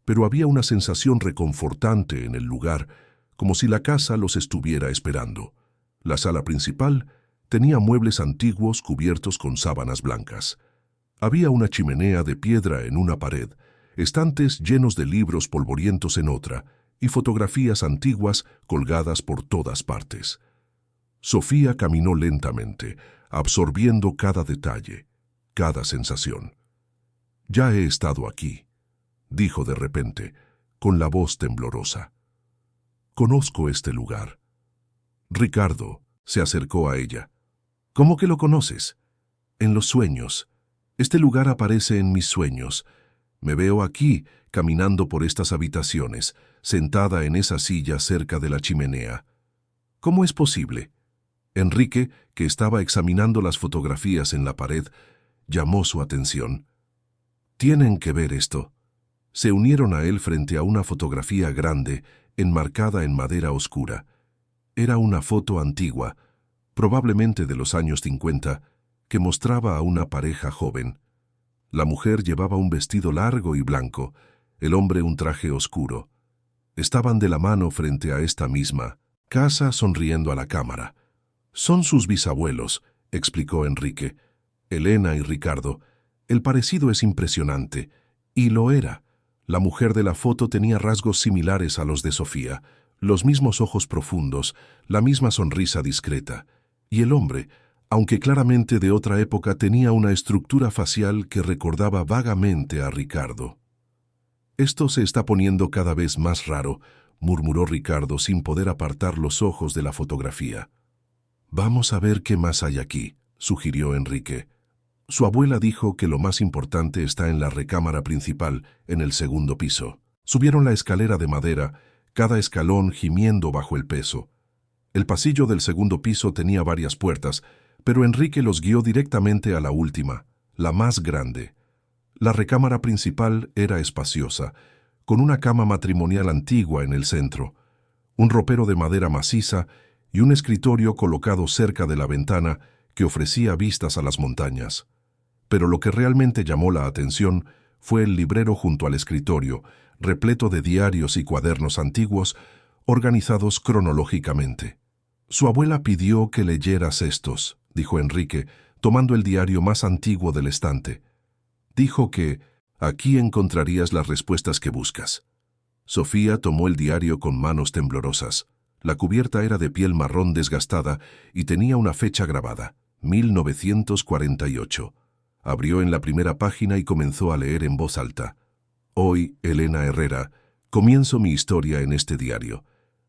[SPEAKER 1] pero había una sensación reconfortante en el lugar, como si la casa los estuviera esperando. La sala principal tenía muebles antiguos cubiertos con sábanas blancas. Había una chimenea de piedra en una pared, estantes llenos de libros polvorientos en otra, y fotografías antiguas colgadas por todas partes. Sofía caminó lentamente, absorbiendo cada detalle, cada sensación. «Ya he estado aquí», dijo de repente, con la voz temblorosa. «Conozco este lugar». Ricardo se acercó a ella. «¿Cómo que lo conoces?» «En los sueños. Este lugar aparece en mis sueños. Me veo aquí, caminando por estas habitaciones, sentada en esa silla cerca de la chimenea». «¿Cómo es posible?» Enrique, que estaba examinando las fotografías en la pared, llamó su atención. «Tienen que ver esto». Se unieron a él frente a una fotografía grande, enmarcada en madera oscura. Era una foto antigua, probablemente de los años 50, que mostraba a una pareja joven. La mujer llevaba un vestido largo y blanco, el hombre un traje oscuro. Estaban de la mano frente a esta misma casa, sonriendo a la cámara. «Son sus bisabuelos», explicó Enrique. «Elena y Ricardo. El parecido es impresionante». Y lo era. La mujer de la foto tenía rasgos similares a los de Sofía, los mismos ojos profundos, la misma sonrisa discreta. Y el hombre, Aunque claramente de otra época, tenía una estructura facial que recordaba vagamente a Ricardo. «Esto se está poniendo cada vez más raro», murmuró Ricardo sin poder apartar los ojos de la fotografía. «Vamos a ver qué más hay aquí», sugirió Enrique. Su abuela dijo que lo más importante está en la recámara principal, en el segundo piso. Subieron la escalera de madera, cada escalón gimiendo bajo el peso. El pasillo del segundo piso tenía varias puertas, pero Enrique los guió directamente a la última, la más grande. La recámara principal era espaciosa, con una cama matrimonial antigua en el centro, un ropero de madera maciza y un escritorio colocado cerca de la ventana que ofrecía vistas a las montañas. Pero lo que realmente llamó la atención fue el librero junto al escritorio, repleto de diarios y cuadernos antiguos, organizados cronológicamente. «Su abuela pidió que leyeras estos», dijo Enrique, tomando el diario más antiguo del estante. «Dijo que aquí encontrarías las respuestas que buscas». Sofía tomó el diario con manos temblorosas. La cubierta era de piel marrón desgastada y tenía una fecha grabada, 1948. Abrió en la primera página y comenzó a leer en voz alta. «Hoy, Elena Herrera, comienzo mi historia en este diario.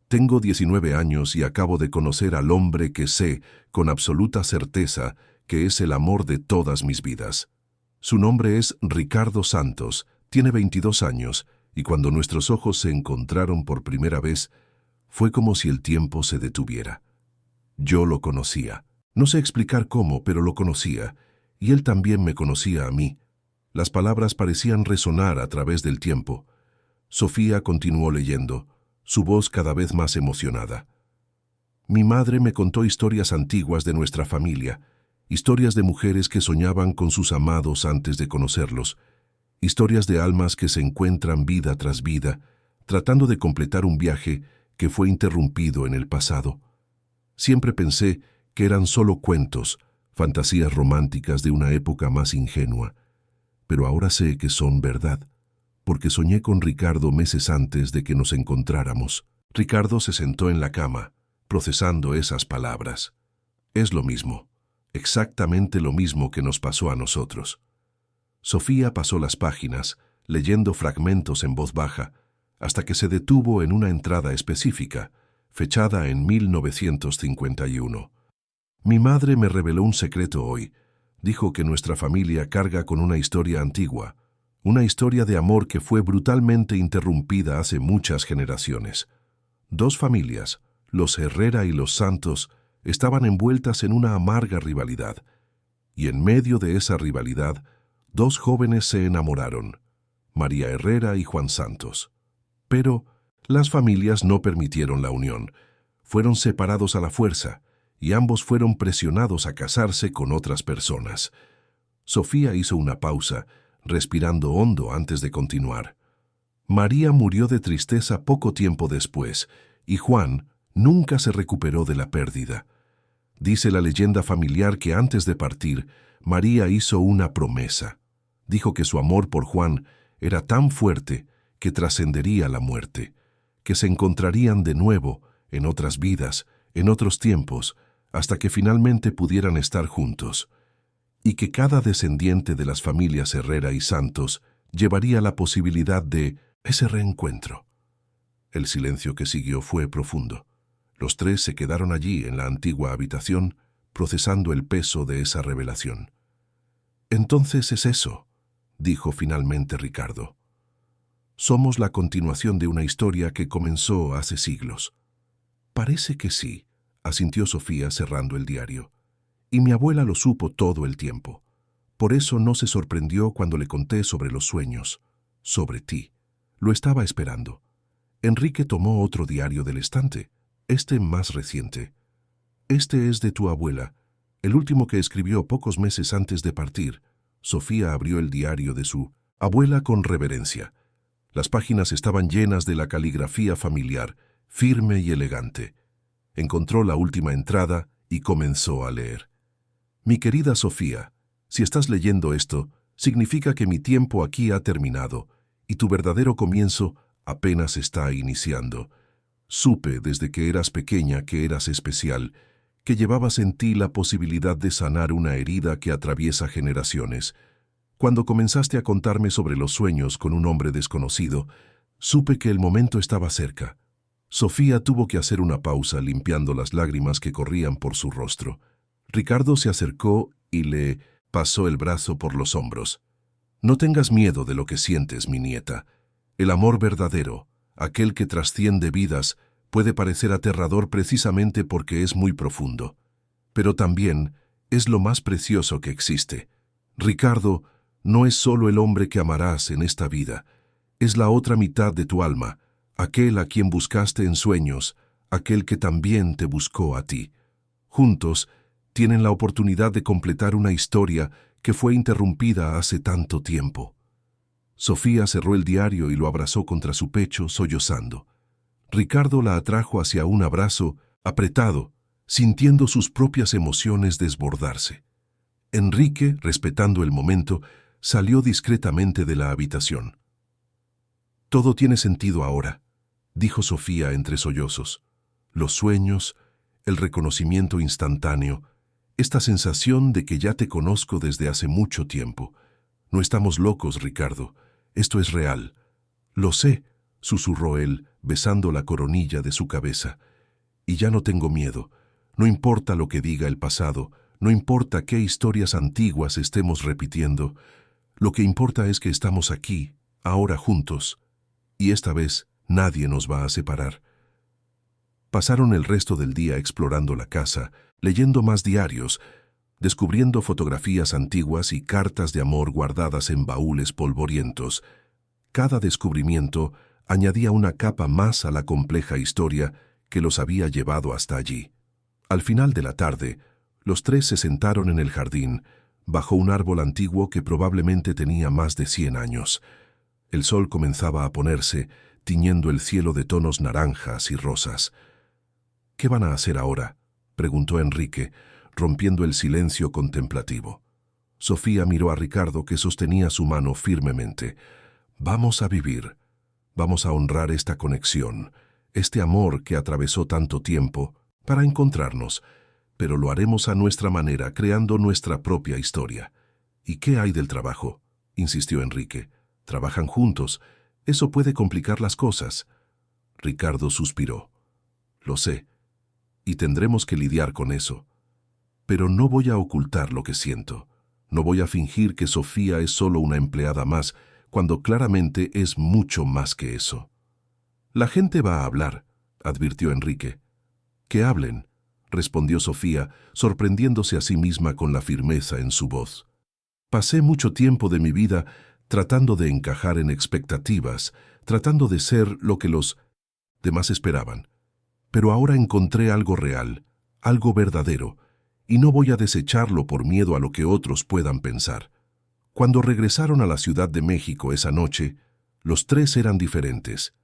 [SPEAKER 1] Tengo 19 años y acabo de conocer al hombre que sé, con absoluta certeza, que es el amor de todas mis vidas. Su nombre es Ricardo Santos, tiene 22 años, y cuando nuestros ojos se encontraron por primera vez, fue como si el tiempo se detuviera. Yo lo conocía. No sé explicar cómo, pero lo conocía, y él también me conocía a mí. Las palabras parecían resonar a través del tiempo. Sofía continuó leyendo, su voz cada vez más emocionada. «Mi madre me contó historias antiguas de nuestra familia, historias de mujeres que soñaban con sus amados antes de conocerlos, historias de almas que se encuentran vida tras vida, tratando de completar un viaje que fue interrumpido en el pasado. Siempre pensé que eran solo cuentos, fantasías románticas de una época más ingenua, pero ahora sé que son verdad, porque soñé con Ricardo meses antes de que nos encontráramos». Ricardo se sentó en la cama, procesando esas palabras. «Es lo mismo, exactamente lo mismo que nos pasó a nosotros». Sofía pasó las páginas, leyendo fragmentos en voz baja, hasta que se detuvo en una entrada específica, fechada en 1951. «Mi madre me reveló un secreto hoy. Dijo que nuestra familia carga con una historia antigua, una historia de amor que fue brutalmente interrumpida hace muchas generaciones. Dos familias, los Herrera y los Santos, estaban envueltas en una amarga rivalidad, y en medio de esa rivalidad, dos jóvenes se enamoraron, María Herrera y Juan Santos. Pero las familias no permitieron la unión, fueron separados a la fuerza, y ambos fueron presionados a casarse con otras personas». Sofía hizo una pausa, respirando hondo antes de continuar. «María murió de tristeza poco tiempo después, y Juan nunca se recuperó de la pérdida. Dice la leyenda familiar que antes de partir, María hizo una promesa. Dijo que su amor por Juan era tan fuerte que trascendería la muerte, que se encontrarían de nuevo en otras vidas, en otros tiempos, hasta que finalmente pudieran estar juntos, y que cada descendiente de las familias Herrera y Santos llevaría la posibilidad de ese reencuentro». El silencio que siguió fue profundo. Los tres se quedaron allí en la antigua habitación, procesando el peso de esa revelación. «Entonces es eso», dijo finalmente Ricardo. «Somos la continuación de una historia que comenzó hace siglos». «Parece que sí», asintió Sofía cerrando el diario. «Y mi abuela lo supo todo el tiempo. Por eso no se sorprendió cuando le conté sobre los sueños, sobre ti. Lo estaba esperando». Enrique tomó otro diario del estante, este más reciente. «Este es de tu abuela, el último que escribió pocos meses antes de partir». Sofía abrió el diario de su abuela con reverencia. Las páginas estaban llenas de la caligrafía familiar, firme y elegante. Encontró la última entrada y comenzó a leer. «Mi querida Sofía, si estás leyendo esto, significa que mi tiempo aquí ha terminado y tu verdadero comienzo apenas está iniciando. Supe desde que eras pequeña que eras especial, que llevabas en ti la posibilidad de sanar una herida que atraviesa generaciones. Cuando comenzaste a contarme sobre los sueños con un hombre desconocido, supe que el momento estaba cerca. Sofía tuvo que hacer una pausa limpiando las lágrimas que corrían por su rostro. Ricardo se acercó y le pasó el brazo por los hombros. No tengas miedo de lo que sientes, mi nieta. El amor verdadero, aquel que trasciende vidas, puede parecer aterrador precisamente porque es muy profundo. Pero también es lo más precioso que existe. Ricardo no es solo el hombre que amarás en esta vida, es la otra mitad de tu alma, aquel a quien buscaste en sueños, aquel que también te buscó a ti. Juntos, tienen la oportunidad de completar una historia que fue interrumpida hace tanto tiempo. Sofía cerró el diario y lo abrazó contra su pecho, sollozando. Ricardo la atrajo hacia un abrazo, apretado, sintiendo sus propias emociones desbordarse. Enrique, respetando el momento, salió discretamente de la habitación. «Todo tiene sentido ahora», dijo Sofía entre sollozos. «Los sueños, el reconocimiento instantáneo, esta sensación de que ya te conozco desde hace mucho tiempo. No estamos locos, Ricardo. Esto es real». «Lo sé», susurró él, besando la coronilla de su cabeza. «Y ya no tengo miedo. No importa lo que diga el pasado, no importa qué historias antiguas estemos repitiendo. Lo que importa es que estamos aquí, ahora juntos. Y esta vez nadie nos va a separar». Pasaron el resto del día explorando la casa, leyendo más diarios, descubriendo fotografías antiguas y cartas de amor guardadas en baúles polvorientos. Cada descubrimiento añadía una capa más a la compleja historia que los había llevado hasta allí. Al final de la tarde, los tres se sentaron en el jardín, bajo un árbol antiguo que probablemente tenía más de 100 años. El sol comenzaba a ponerse, tiñendo el cielo de tonos naranjas y rosas. «¿Qué van a hacer ahora?», preguntó Enrique, rompiendo el silencio contemplativo. Sofía miró a Ricardo, que sostenía su mano firmemente. «Vamos a vivir. Vamos a honrar esta conexión, este amor que atravesó tanto tiempo, para encontrarnos, pero lo haremos a nuestra manera, creando nuestra propia historia». «¿Y qué hay del trabajo?», insistió Enrique. «Trabajan juntos. Eso puede complicar las cosas». Ricardo suspiró. «Lo sé, y tendremos que lidiar con eso. Pero no voy a ocultar lo que siento. No voy a fingir que Sofía es solo una empleada más, cuando claramente es mucho más que eso». «La gente va a hablar», advirtió Enrique. «Que hablen», respondió Sofía, sorprendiéndose a sí misma con la firmeza en su voz. «Pasé mucho tiempo de mi vida tratando de encajar en expectativas, tratando de ser lo que los demás esperaban. Pero ahora encontré algo real, algo verdadero, y no voy a desecharlo por miedo a lo que otros puedan pensar». Cuando regresaron a la Ciudad de México esa noche, los tres eran diferentes.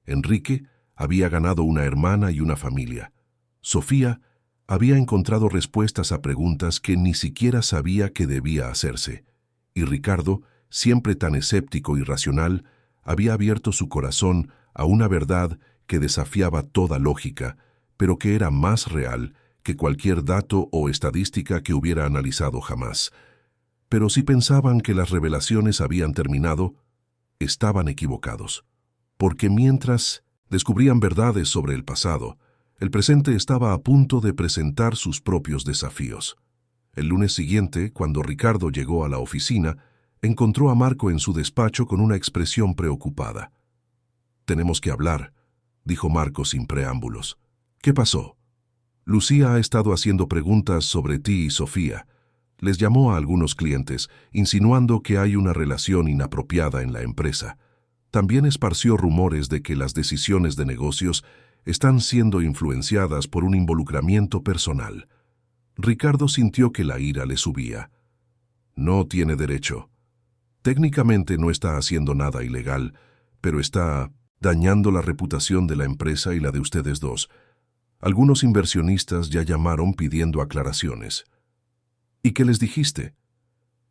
[SPEAKER 1] Enrique había ganado una hermana y una familia. Sofía había encontrado respuestas a preguntas que ni siquiera sabía que debía hacerse. Y Ricardo, siempre tan escéptico y racional, había abierto su corazón a una verdad que desafiaba toda lógica, pero que era más real que cualquier dato o estadística que hubiera analizado jamás. Pero si pensaban que las revelaciones habían terminado, estaban equivocados. Porque mientras descubrían verdades sobre el pasado, el presente estaba a punto de presentar sus propios desafíos. El lunes siguiente, cuando Ricardo llegó a la oficina, encontró a Marco en su despacho con una expresión preocupada. «Tenemos que hablar», dijo Marco sin preámbulos. «¿Qué pasó?» «Lucía ha estado haciendo preguntas sobre ti y Sofía. Les llamó a algunos clientes, insinuando que hay una relación inapropiada en la empresa. También esparció rumores de que las decisiones de negocios están siendo influenciadas por un involucramiento personal». Ricardo sintió que la ira le subía. «No tiene derecho. Técnicamente no está haciendo nada ilegal, pero está dañando la reputación de la empresa y la de ustedes dos. Algunos inversionistas ya llamaron pidiendo aclaraciones». «¿Y qué les dijiste?»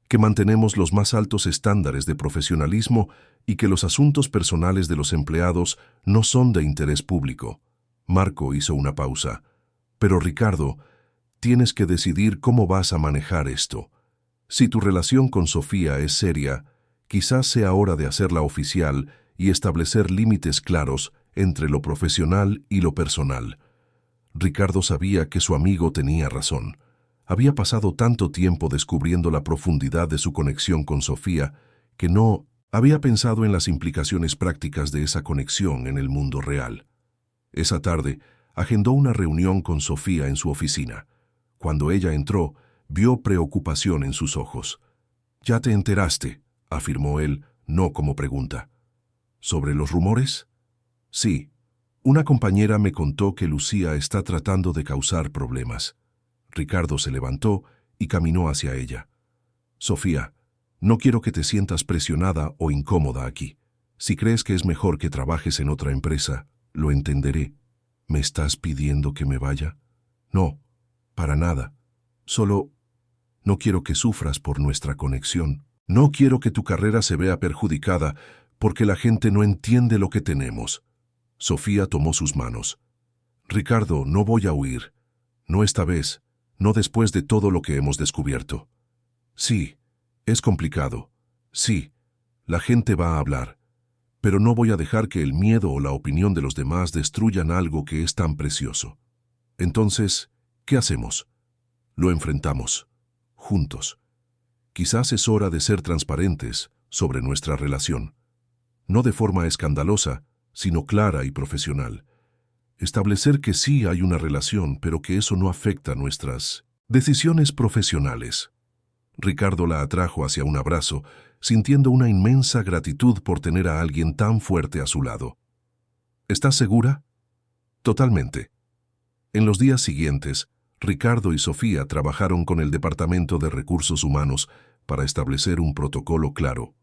[SPEAKER 1] «Que mantenemos los más altos estándares de profesionalismo y que los asuntos personales de los empleados no son de interés público». Marco hizo una pausa. «Pero Ricardo, Tienes que decidir cómo vas a manejar esto. Si tu relación con Sofía es seria, quizás sea hora de hacerla oficial y establecer límites claros entre lo profesional y lo personal. Ricardo sabía que su amigo tenía razón. Había pasado tanto tiempo descubriendo la profundidad de su conexión con Sofía que no había pensado en las implicaciones prácticas de esa conexión en el mundo real. Esa tarde, agendó una reunión con Sofía en su oficina. Cuando ella entró, vio preocupación en sus ojos. «¿Ya te enteraste?», afirmó él, no como pregunta. «¿Sobre los rumores?» «Sí. Una compañera me contó que Lucía está tratando de causar problemas». Ricardo se levantó y caminó hacia ella. «Sofía, no quiero que te sientas presionada o incómoda aquí. Si crees que es mejor que trabajes en otra empresa, lo entenderé. ¿Me estás pidiendo que me vaya?» «No, para nada. Solo no quiero que sufras por nuestra conexión. No quiero que tu carrera se vea perjudicada porque la gente no entiende lo que tenemos». Sofía tomó sus manos. «Ricardo, no voy a huir. No esta vez, no después de todo lo que hemos descubierto. Sí, es complicado. Sí, la gente va a hablar. Pero no voy a dejar que el miedo o la opinión de los demás destruyan algo que es tan precioso. Entonces, ¿qué hacemos? Lo enfrentamos, juntos. Quizás es hora de ser transparentes sobre nuestra relación. No de forma escandalosa, sino clara y profesional. Establecer que sí hay una relación, pero que eso no afecta nuestras decisiones profesionales». Ricardo la atrajo hacia un abrazo, sintiendo una inmensa gratitud por tener a alguien tan fuerte a su lado. «¿Estás segura?» «Totalmente». En los días siguientes, Ricardo y Sofía trabajaron con el Departamento de Recursos Humanos para establecer un protocolo claro.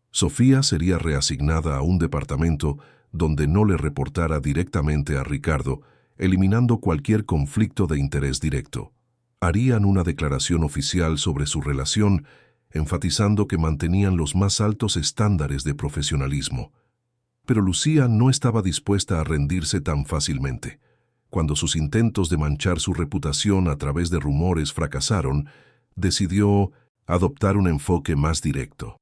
[SPEAKER 1] Sofía sería reasignada a un departamento donde no le reportara directamente a Ricardo, eliminando cualquier conflicto de interés directo. Harían una declaración oficial sobre su relación, enfatizando que mantenían los más altos estándares de profesionalismo. Pero Lucía no estaba dispuesta a rendirse tan fácilmente. Cuando sus intentos de manchar su reputación a través de rumores fracasaron, decidió adoptar un enfoque más directo.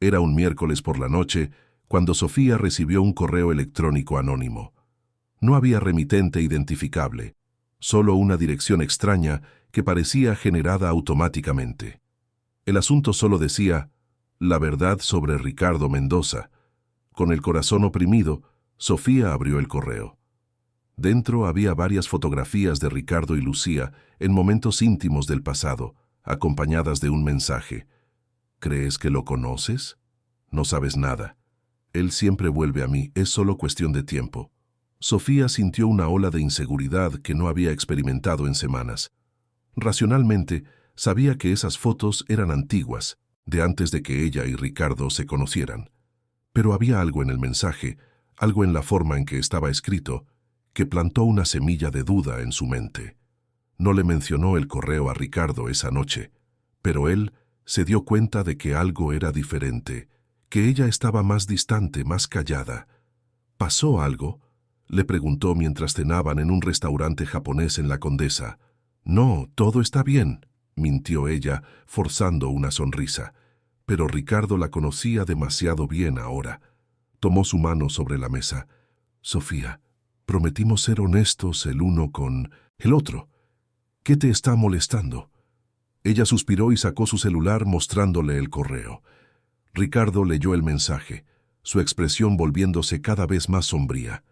[SPEAKER 1] Era un miércoles por la noche cuando Sofía recibió un correo electrónico anónimo. No había remitente identificable, solo una dirección extraña que parecía generada automáticamente. El asunto solo decía: «La verdad sobre Ricardo Mendoza». Con el corazón oprimido, Sofía abrió el correo. Dentro había varias fotografías de Ricardo y Lucía en momentos íntimos del pasado, acompañadas de un mensaje. «¿Crees que lo conoces? No sabes nada. Él siempre vuelve a mí, es solo cuestión de tiempo». Sofía sintió una ola de inseguridad que no había experimentado en semanas. Racionalmente, sabía que esas fotos eran antiguas, de antes de que ella y Ricardo se conocieran. Pero había algo en el mensaje, algo en la forma en que estaba escrito, que plantó una semilla de duda en su mente. No le mencionó el correo a Ricardo esa noche, pero él se dio cuenta de que algo era diferente, que ella estaba más distante, más callada. «¿Pasó algo?», le preguntó mientras cenaban en un restaurante japonés en la Condesa. «No, todo está bien», mintió ella, forzando una sonrisa. Pero Ricardo la conocía demasiado bien ahora. Tomó su mano sobre la mesa. «Sofía, prometimos ser honestos el uno con el otro. ¿Qué te está molestando?». Ella suspiró y sacó su celular mostrándole el correo. Ricardo leyó el mensaje, su expresión volviéndose cada vez más sombría.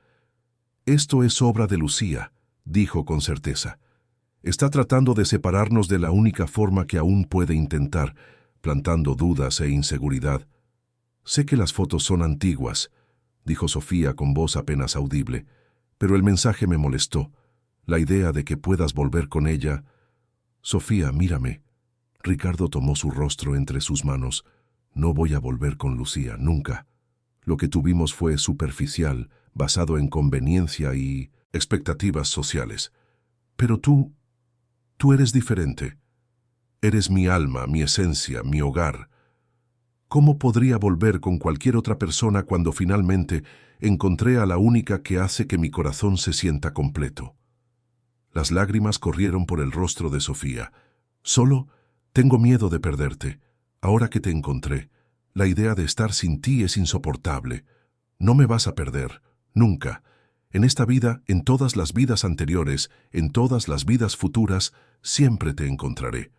[SPEAKER 1] «Esto es obra de Lucía», dijo con certeza. «Está tratando de separarnos de la única forma que aún puede intentar, plantando dudas e inseguridad». «Sé que las fotos son antiguas», dijo Sofía con voz apenas audible, «pero el mensaje me molestó. La idea de que puedas volver con ella». «Sofía, mírame». Ricardo tomó su rostro entre sus manos. «No voy a volver con Lucía, nunca. Lo que tuvimos fue superficial, basado en conveniencia y expectativas sociales. Pero tú eres diferente. Eres mi alma, mi esencia, mi hogar. ¿Cómo podría volver con cualquier otra persona cuando finalmente encontré a la única que hace que mi corazón se sienta completo?». Las lágrimas corrieron por el rostro de Sofía. Solo tengo miedo de perderte. Ahora que te encontré, la idea de estar sin ti es insoportable. No me vas a perder, nunca. En esta vida, en todas las vidas anteriores, en todas las vidas futuras, siempre te encontraré.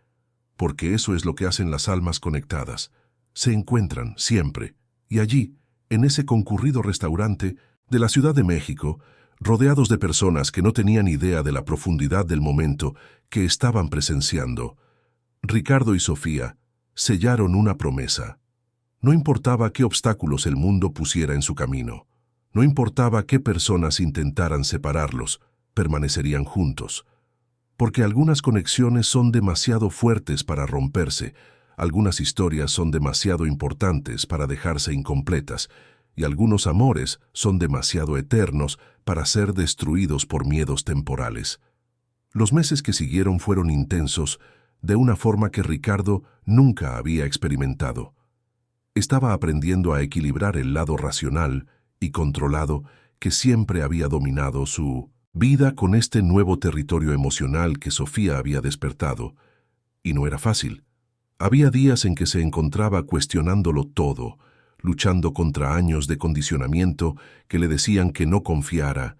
[SPEAKER 1] Porque eso es lo que hacen las almas conectadas. Se encuentran siempre. Y allí, en ese concurrido restaurante de la Ciudad de México, rodeados de personas que no tenían idea de la profundidad del momento que estaban presenciando, Ricardo y Sofía sellaron una promesa. No importaba qué obstáculos el mundo pusiera en su camino, no importaba qué personas intentaran separarlos, permanecerían juntos. Porque algunas conexiones son demasiado fuertes para romperse, algunas historias son demasiado importantes para dejarse incompletas, y algunos amores son demasiado eternos para ser destruidos por miedos temporales. Los meses que siguieron fueron intensos, de una forma que Ricardo nunca había experimentado. Estaba aprendiendo a equilibrar el lado racional y controlado que siempre había dominado su vida con este nuevo territorio emocional que Sofía había despertado. Y no era fácil. Había días en que se encontraba cuestionándolo todo, luchando contra años de condicionamiento que le decían que no confiara,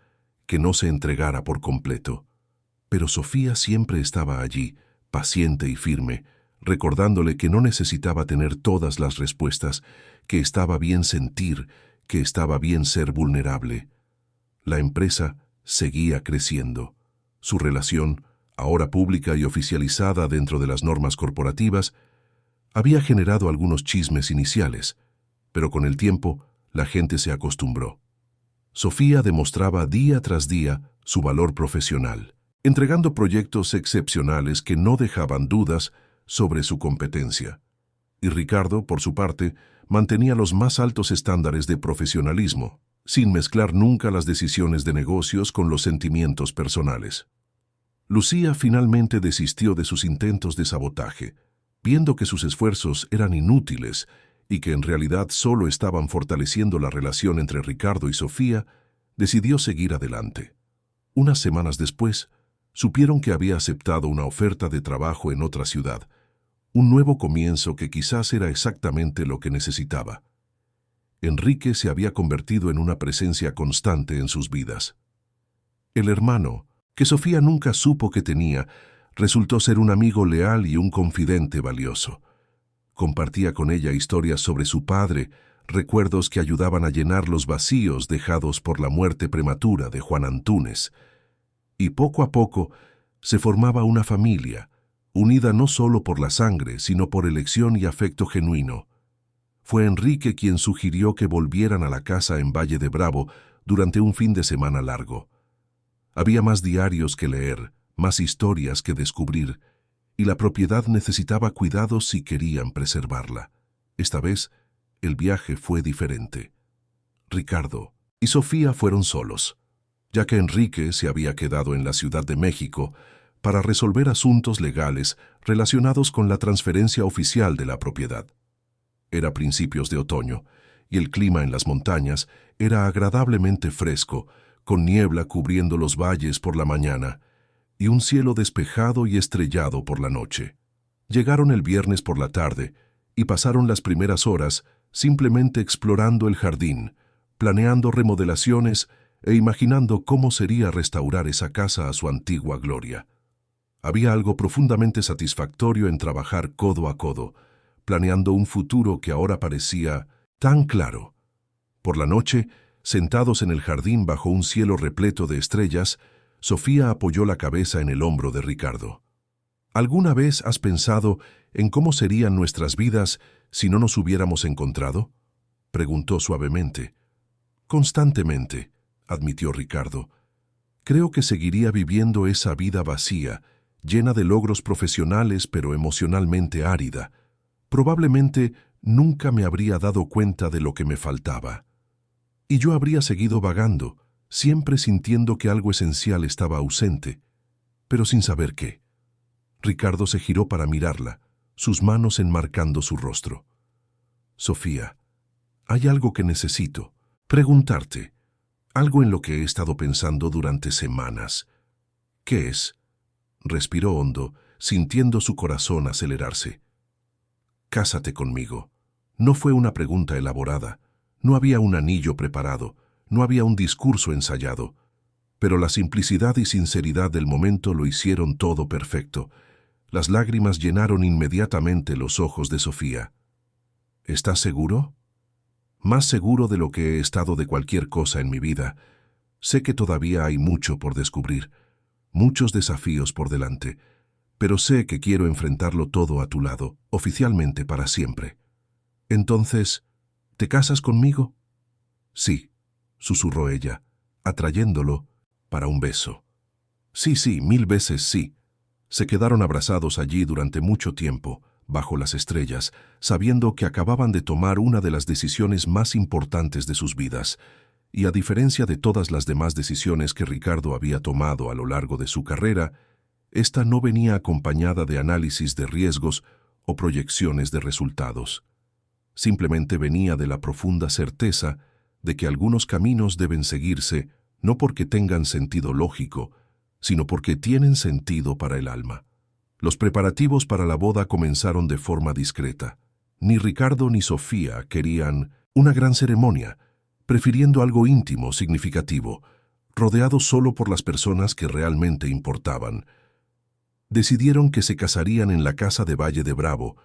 [SPEAKER 1] que no se entregara por completo. Pero Sofía siempre estaba allí, paciente y firme, recordándole que no necesitaba tener todas las respuestas, que estaba bien sentir, que estaba bien ser vulnerable. La empresa seguía creciendo. Su relación, ahora pública y oficializada dentro de las normas corporativas, había generado algunos chismes iniciales, pero con el tiempo la gente se acostumbró. Sofía demostraba día tras día su valor profesional, entregando proyectos excepcionales que no dejaban dudas sobre su competencia. Y Ricardo, por su parte, mantenía los más altos estándares de profesionalismo, sin mezclar nunca las decisiones de negocios con los sentimientos personales. Lucía finalmente desistió de sus intentos de sabotaje, viendo que sus esfuerzos eran inútiles y que en realidad solo estaban fortaleciendo la relación entre Ricardo y Sofía, decidió seguir adelante. Unas semanas después, supieron que había aceptado una oferta de trabajo en otra ciudad, un nuevo comienzo que quizás era exactamente lo que necesitaba. Enrique se había convertido en una presencia constante en sus vidas. El hermano, que Sofía nunca supo que tenía, resultó ser un amigo leal y un confidente valioso. Compartía con ella historias sobre su padre, recuerdos que ayudaban a llenar los vacíos dejados por la muerte prematura de Juan Antúnez. Y poco a poco se formaba una familia, unida no solo por la sangre, sino por elección y afecto genuino. Fue Enrique quien sugirió que volvieran a la casa en Valle de Bravo durante un fin de semana largo. Había más diarios que leer, más historias que descubrir, y la propiedad necesitaba cuidados si querían preservarla. Esta vez, el viaje fue diferente. Ricardo y Sofía fueron solos, ya que Enrique se había quedado en la Ciudad de México para resolver asuntos legales relacionados con la transferencia oficial de la propiedad. Era principios de otoño, y el clima en las montañas era agradablemente fresco, con niebla cubriendo los valles por la mañana, y un cielo despejado y estrellado por la noche. Llegaron el viernes por la tarde y pasaron las primeras horas simplemente explorando el jardín, planeando remodelaciones e imaginando cómo sería restaurar esa casa a su antigua gloria. Había algo profundamente satisfactorio en trabajar codo a codo, planeando un futuro que ahora parecía tan claro. Por la noche, sentados en el jardín bajo un cielo repleto de estrellas, Sofía apoyó la cabeza en el hombro de Ricardo. ¿Alguna vez has pensado en cómo serían nuestras vidas si no nos hubiéramos encontrado?, preguntó suavemente. Constantemente, admitió Ricardo. Creo que seguiría viviendo esa vida vacía, llena de logros profesionales pero emocionalmente árida. Probablemente nunca me habría dado cuenta de lo que me faltaba. Y yo habría seguido vagando, siempre sintiendo que algo esencial estaba ausente, pero sin saber qué. Ricardo se giró para mirarla, sus manos enmarcando su rostro. Sofía, hay algo que necesito preguntarte, algo en lo que he estado pensando durante semanas. ¿Qué es? Respiró hondo, sintiendo su corazón acelerarse. Cásate conmigo. No fue una pregunta elaborada, no había un anillo preparado, no había un discurso ensayado, pero la simplicidad y sinceridad del momento lo hicieron todo perfecto. Las lágrimas llenaron inmediatamente los ojos de Sofía. ¿Estás seguro? Más seguro de lo que he estado de cualquier cosa en mi vida. Sé que todavía hay mucho por descubrir, muchos desafíos por delante, pero sé que quiero enfrentarlo todo a tu lado, oficialmente para siempre. Entonces, ¿te casas conmigo? Sí, susurró ella, atrayéndolo para un beso. Sí, sí, 1000 veces sí. Se quedaron abrazados allí durante mucho tiempo, bajo las estrellas, sabiendo que acababan de tomar una de las decisiones más importantes de sus vidas, y a diferencia de todas las demás decisiones que Ricardo había tomado a lo largo de su carrera, esta no venía acompañada de análisis de riesgos o proyecciones de resultados. Simplemente venía de la profunda certeza de que algunos caminos deben seguirse no porque tengan sentido lógico, sino porque tienen sentido para el alma. Los preparativos para la boda comenzaron de forma discreta. Ni Ricardo ni Sofía querían una gran ceremonia, prefiriendo algo íntimo, significativo, rodeado solo por las personas que realmente importaban. Decidieron que se casarían en la casa de Valle de Bravo,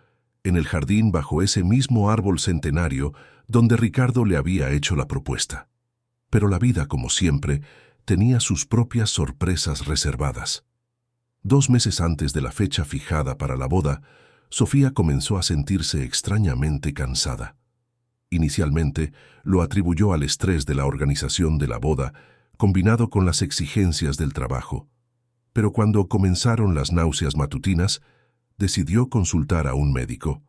[SPEAKER 1] en el jardín bajo ese mismo árbol centenario donde Ricardo le había hecho la propuesta. Pero la vida, como siempre, tenía sus propias sorpresas reservadas. 2 meses antes de la fecha fijada para la boda, Sofía comenzó a sentirse extrañamente cansada. Inicialmente, lo atribuyó al estrés de la organización de la boda, combinado con las exigencias del trabajo. Pero cuando comenzaron las náuseas matutinas, decidió consultar a un médico.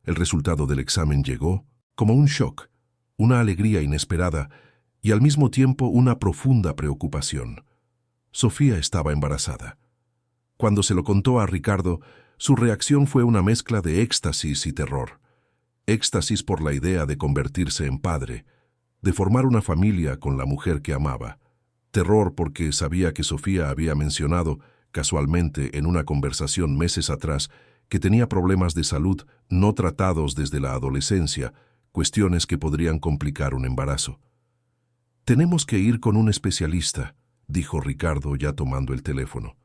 [SPEAKER 1] El resultado del examen llegó como un shock, una alegría inesperada y al mismo tiempo una profunda preocupación. Sofía estaba embarazada. Cuando se lo contó a Ricardo, su reacción fue una mezcla de éxtasis y terror. Éxtasis por la idea de convertirse en padre, de formar una familia con la mujer que amaba. Terror porque sabía que Sofía había mencionado, casualmente en una conversación meses atrás, que tenía problemas de salud no tratados desde la adolescencia, cuestiones que podrían complicar un embarazo. «Tenemos que ir con un especialista», dijo Ricardo ya tomando el teléfono.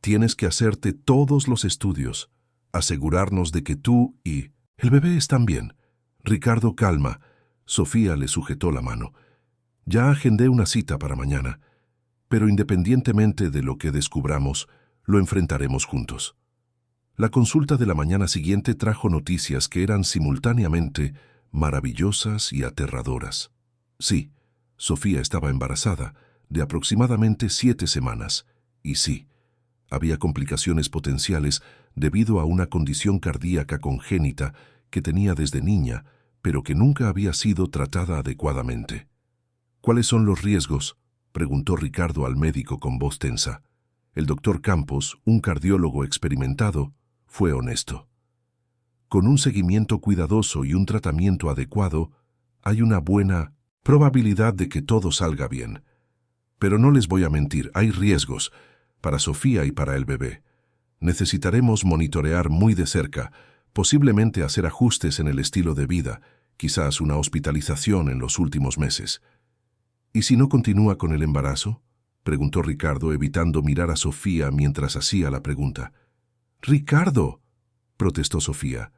[SPEAKER 1] «Tienes que hacerte todos los estudios, asegurarnos de que tú y el bebé están bien». «Ricardo, calma». Sofía le sujetó la mano. «Ya agendé una cita para mañana, pero independientemente de lo que descubramos, lo enfrentaremos juntos». La consulta de la mañana siguiente trajo noticias que eran simultáneamente maravillosas y aterradoras. Sí, Sofía estaba embarazada, de aproximadamente 7 semanas, y sí, había complicaciones potenciales debido a una condición cardíaca congénita que tenía desde niña, pero que nunca había sido tratada adecuadamente. «¿Cuáles son los riesgos?», preguntó Ricardo al médico con voz tensa. El doctor Campos, un cardiólogo experimentado, fue honesto. «Con un seguimiento cuidadoso y un tratamiento adecuado, hay una buena probabilidad de que todo salga bien. Pero no les voy a mentir, hay riesgos, para Sofía y para el bebé. Necesitaremos monitorear muy de cerca, posiblemente hacer ajustes en el estilo de vida, quizás una hospitalización en los últimos meses». «¿Y si no continúa con el embarazo?», preguntó Ricardo, evitando mirar a Sofía mientras hacía la pregunta. «¡Ricardo!», protestó Sofía.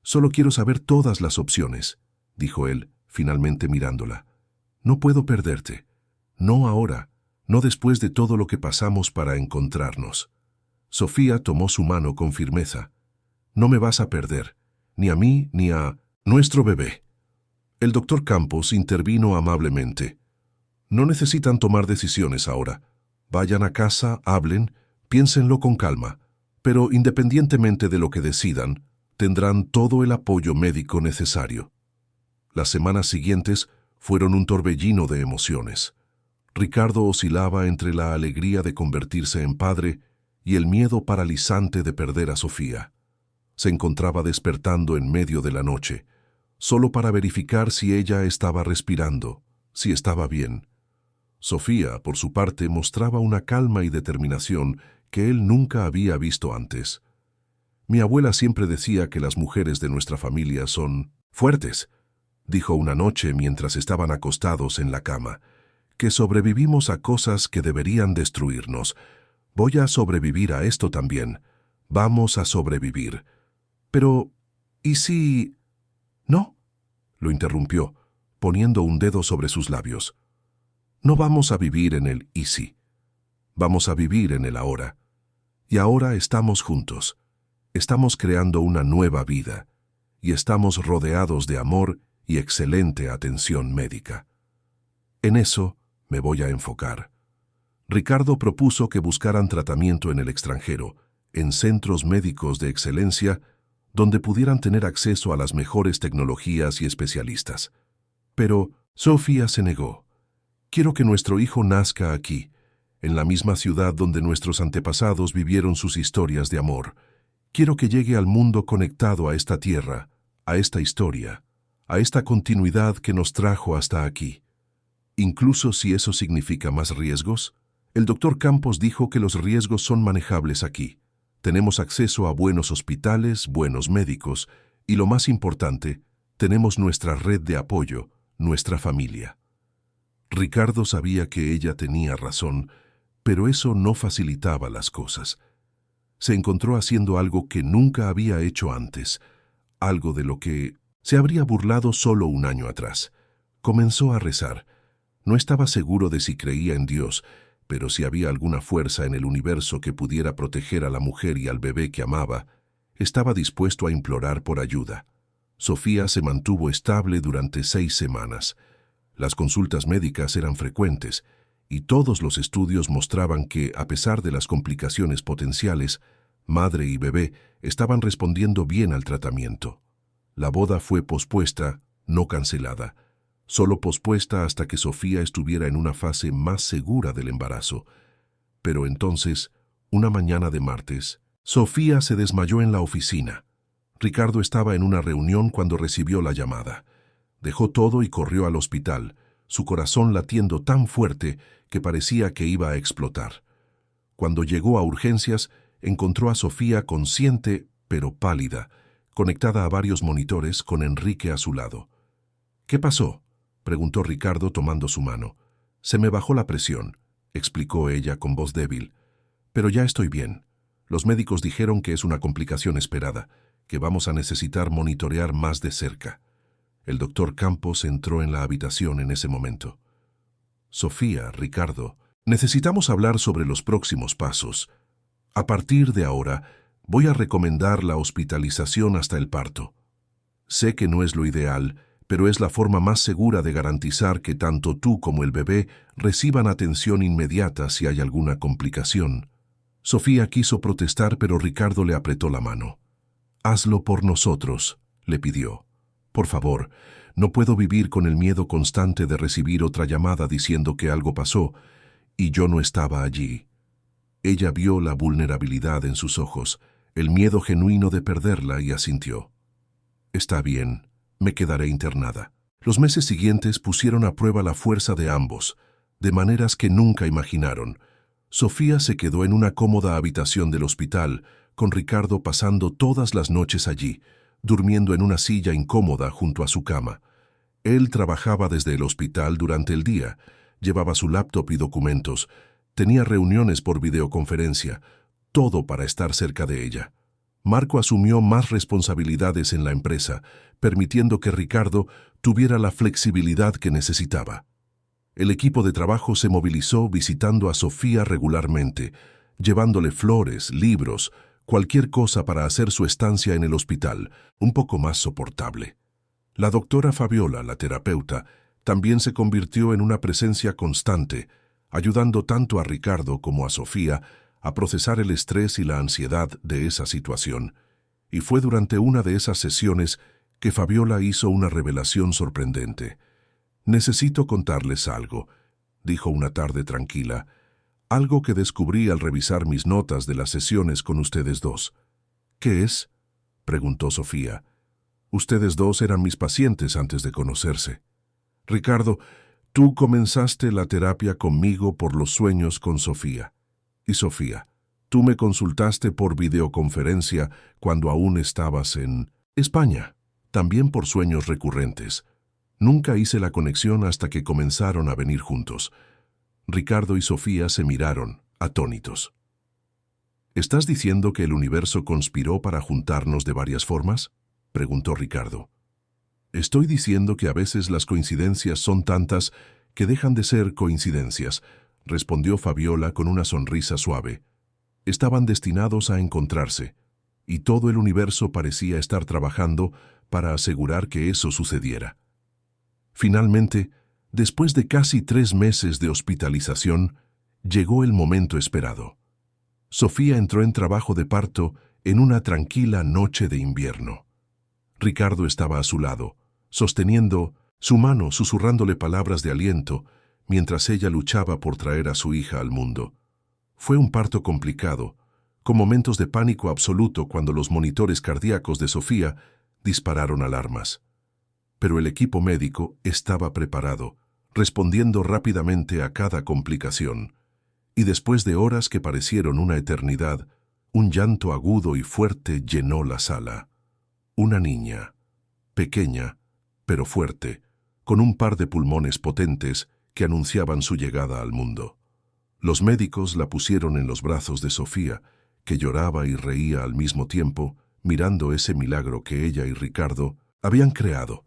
[SPEAKER 1] «Solo quiero saber todas las opciones», dijo él, finalmente mirándola. «No puedo perderte. No ahora, no después de todo lo que pasamos para encontrarnos». Sofía tomó su mano con firmeza. «No me vas a perder, ni a mí ni a nuestro bebé». El doctor Campos intervino amablemente. «No necesitan tomar decisiones ahora. Vayan a casa, hablen, piénsenlo con calma. Pero independientemente de lo que decidan, tendrán todo el apoyo médico necesario». Las semanas siguientes fueron un torbellino de emociones. Ricardo oscilaba entre la alegría de convertirse en padre y el miedo paralizante de perder a Sofía. Se encontraba despertando en medio de la noche, solo para verificar si ella estaba respirando, si estaba bien. Sofía, por su parte, mostraba una calma y determinación que él nunca había visto antes. Mi abuela siempre decía que las mujeres de nuestra familia son fuertes, dijo una noche mientras estaban acostados en la cama, que sobrevivimos a cosas que deberían destruirnos. Voy a sobrevivir a esto también. Vamos a sobrevivir. Pero, ¿y si...? No, lo interrumpió, poniendo un dedo sobre sus labios. No vamos a vivir en el ¿y si? Vamos a vivir en el ahora. Y ahora estamos juntos. Estamos creando una nueva vida. Y estamos rodeados de amor y excelente atención médica. En eso me voy a enfocar. Ricardo propuso que buscaran tratamiento en el extranjero, en centros médicos de excelencia, donde pudieran tener acceso a las mejores tecnologías y especialistas. Pero Sofía se negó. Quiero que nuestro hijo nazca aquí, en la misma ciudad donde nuestros antepasados vivieron sus historias de amor. Quiero que llegue al mundo conectado a esta tierra, a esta historia, a esta continuidad que nos trajo hasta aquí. Incluso si eso significa más riesgos, el doctor Campos dijo que los riesgos son manejables aquí. Tenemos acceso a buenos hospitales, buenos médicos y, lo más importante, tenemos nuestra red de apoyo, nuestra familia. Ricardo sabía que ella tenía razón, pero eso no facilitaba las cosas. Se encontró haciendo algo que nunca había hecho antes, algo de lo que se habría burlado solo un año atrás. Comenzó a rezar. No estaba seguro de si creía en Dios, pero si había alguna fuerza en el universo que pudiera proteger a la mujer y al bebé que amaba, estaba dispuesto a implorar por ayuda. Sofía se mantuvo estable durante 6 semanas. Las consultas médicas eran frecuentes, y todos los estudios mostraban que, a pesar de las complicaciones potenciales, madre y bebé estaban respondiendo bien al tratamiento. La boda fue pospuesta, no cancelada, solo pospuesta hasta que Sofía estuviera en una fase más segura del embarazo. Pero entonces, una mañana de martes, Sofía se desmayó en la oficina. Ricardo estaba en una reunión cuando recibió la llamada. Dejó todo y corrió al hospital, su corazón latiendo tan fuerte que parecía que iba a explotar. Cuando llegó a urgencias, encontró a Sofía consciente, pero pálida, conectada a varios monitores con Enrique a su lado. «¿Qué pasó?», preguntó Ricardo tomando su mano. «Se me bajó la presión», explicó ella con voz débil. «Pero ya estoy bien. Los médicos dijeron que es una complicación esperada, que vamos a necesitar monitorear más de cerca». El doctor Campos entró en la habitación en ese momento. «Sofía, Ricardo, necesitamos hablar sobre los próximos pasos. A partir de ahora, voy a recomendar la hospitalización hasta el parto. Sé que no es lo ideal, pero es la forma más segura de garantizar que tanto tú como el bebé reciban atención inmediata si hay alguna complicación». Sofía quiso protestar, pero Ricardo le apretó la mano. «Hazlo por nosotros», le pidió. «Por favor, no puedo vivir con el miedo constante de recibir otra llamada diciendo que algo pasó y yo no estaba allí». Ella vio la vulnerabilidad en sus ojos, el miedo genuino de perderla y asintió. «Está bien, me quedaré internada». Los meses siguientes pusieron a prueba la fuerza de ambos, de maneras que nunca imaginaron. Sofía se quedó en una cómoda habitación del hospital, con Ricardo pasando todas las noches allí, durmiendo en una silla incómoda junto a su cama. Él trabajaba desde el hospital durante el día, llevaba su laptop y documentos, tenía reuniones por videoconferencia, todo para estar cerca de ella. Marco asumió más responsabilidades en la empresa, permitiendo que Ricardo tuviera la flexibilidad que necesitaba. El equipo de trabajo se movilizó visitando a Sofía regularmente, llevándole flores, libros, cualquier cosa para hacer su estancia en el hospital un poco más soportable. La doctora Fabiola, la terapeuta, también se convirtió en una presencia constante, ayudando tanto a Ricardo como a Sofía a procesar el estrés y la ansiedad de esa situación. Y fue durante una de esas sesiones que Fabiola hizo una revelación sorprendente. «Necesito contarles algo», dijo una tarde tranquila, «algo que descubrí al revisar mis notas de las sesiones con ustedes dos». «¿Qué es?», preguntó Sofía. «Ustedes dos eran mis pacientes antes de conocerse». «Ricardo, Tú comenzaste la terapia conmigo por los sueños con Sofía. Y Sofía, tú me consultaste por videoconferencia cuando aún estabas en España, también por sueños recurrentes. Nunca hice la conexión hasta que comenzaron a venir juntos. Ricardo y Sofía se miraron, atónitos. ¿Estás diciendo que el universo conspiró para juntarnos de varias formas?, preguntó Ricardo. Estoy diciendo que a veces las coincidencias son tantas que dejan de ser coincidencias, respondió Fabiola con una sonrisa suave. Estaban destinados a encontrarse, y todo el universo parecía estar trabajando para asegurar que eso sucediera. Finalmente, después de casi 3 meses de hospitalización, llegó el momento esperado. Sofía entró en trabajo de parto en una tranquila noche de invierno. Ricardo estaba a su lado, sosteniendo su mano, susurrándole palabras de aliento, mientras ella luchaba por traer a su hija al mundo. Fue un parto complicado, con momentos de pánico absoluto cuando los monitores cardíacos de Sofía dispararon alarmas. Pero el equipo médico estaba preparado, respondiendo rápidamente a cada complicación. Y después de horas que parecieron una eternidad, un llanto agudo y fuerte llenó la sala. Una niña, pequeña, pero fuerte, con un par de pulmones potentes que anunciaban su llegada al mundo. Los médicos la pusieron en los brazos de Sofía, que lloraba y reía al mismo tiempo, mirando ese milagro que ella y Ricardo habían creado.